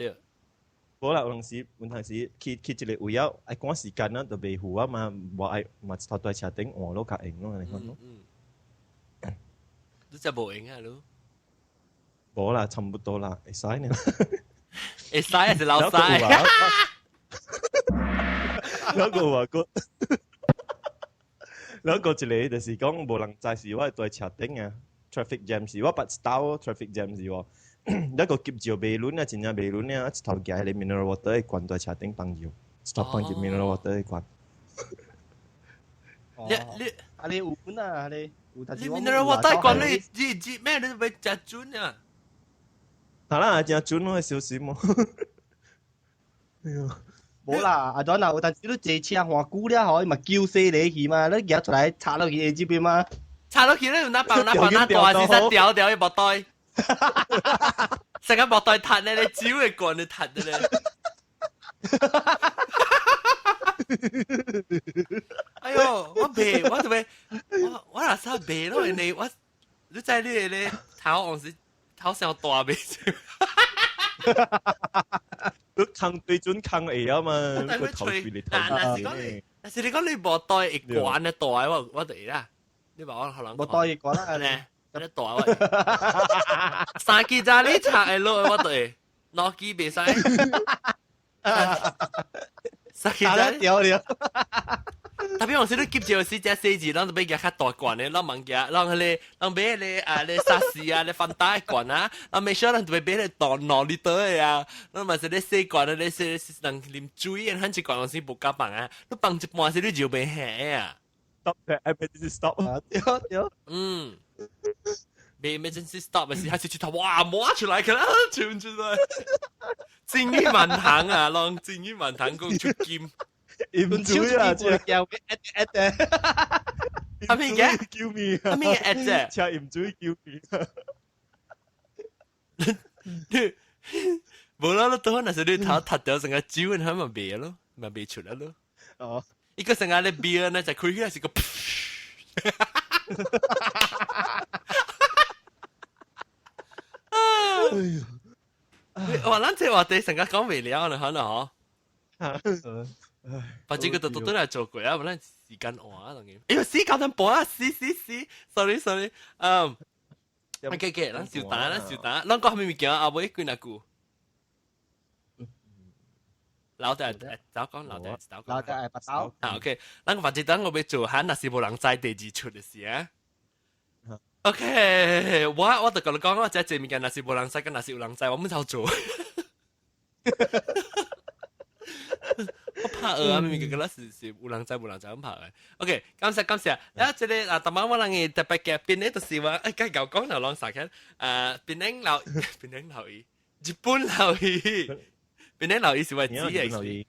冇啦，有陣時去一個位啊，愛趕時間啊，就袂赴啊嘛，無愛嘛頭在車頂換咯，較用咯，你講咯。你真無用啊，你。冇啦，差不多啦，會使呢。會使還是老細？แล้วก็ว่าก็แล้วก็一個就是講無人在時我在車頂啊 traffic jam 時我不知道 traffic jam 時喎แล้วก็急住未輪啊真係未輪啊一頭嘅你 mineral water 一罐在車頂幫住一頭幫住 mineral water 一罐你有本啊你mineral water 一罐你咩你咪食準啊係啦食準咯小心喎哎呀冇啦，阿俊啊，有陣時都坐車換久了嗬，咪叫死你去嘛，你夾出來插落去呢邊嘛，插落去你用那棒大是實掉一莫袋，成個莫袋彈咧，你招嘅罐你彈嘅咧。哎呦，我背，我做咩？我哪啥背咯？你在你頭紅是頭上大背。都坑對準坑嚟啊嘛，個頭住你頭嘅。但是你講你冇袋一罐嘅袋，我哋啦，你話我可能冇袋一罐啦，咧，嗰啲袋我三幾扎你拆嘅咯，我哋攞幾別使，三幾扎掉了。特別我時都夾住時隻四字，咱就俾佢較大罐嘅，咱問佢，咱俾你沙士啊，你放大罐啊，咱未少咱就俾你當攞你袋啊，咱咪是你四罐啊，你是能啉水啊，咱一罐我先不加放啊，你放一半時你就未下啊。Stop the emergency stop 啊！掉。未 emergency stop 嘅時，下次轉頭哇摸出來佢啦，傳出來，正於文堂啊，讓正於文堂講出劍。唔追啊！只叫咩 at 係咩嘅？叫咩？係咩 at 啫？只唔追叫咩？冇啦，都那時你頭塌掉成個酒，然後咪別咯，咪別出來咯。哦，一個成個咧別呢就開起來是個，哇！咱這話題成個講未了啦，可能嗬。反正佢都嚟做過啊，咱時間換啊，當然。哎呦，時間等播啊，sorry，sorry，OK，咱小打，咱講係咪物件啊？阿妹幾那句？老弟，早講老弟，老弟係不倒。啊 ，OK，咱個反正等我要做下，那是無人知第二出嘅事啊。OK，我就講你講，我即係這物件，那是無人知，跟那是有人知，我們就做。我拍啊，明明個是有人知咁拍嘅。OK，感謝。啊，這裡啊，特晚我人嘅特別嘅邊呢，就是話，誒，舊講就講曬嘅，邊呢留意，日本留意，邊呢留意是話知嘅，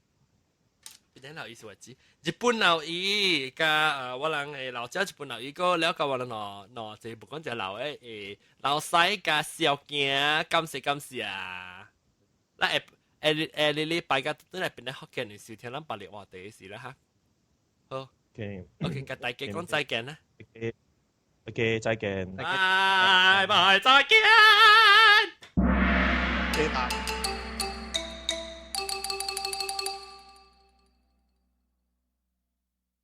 邊呢留意是話知，日本留意，加我人誒老家日本留意個了解我人喏，即係不講就留誒老細加小驚，感謝啊，那誒你禮拜嘅都係邊咧學嘅，你少聽咱白話話題事啦嚇。好 ，OK，跟大家講再見啦。OK，再見。拜拜，再見。拜拜。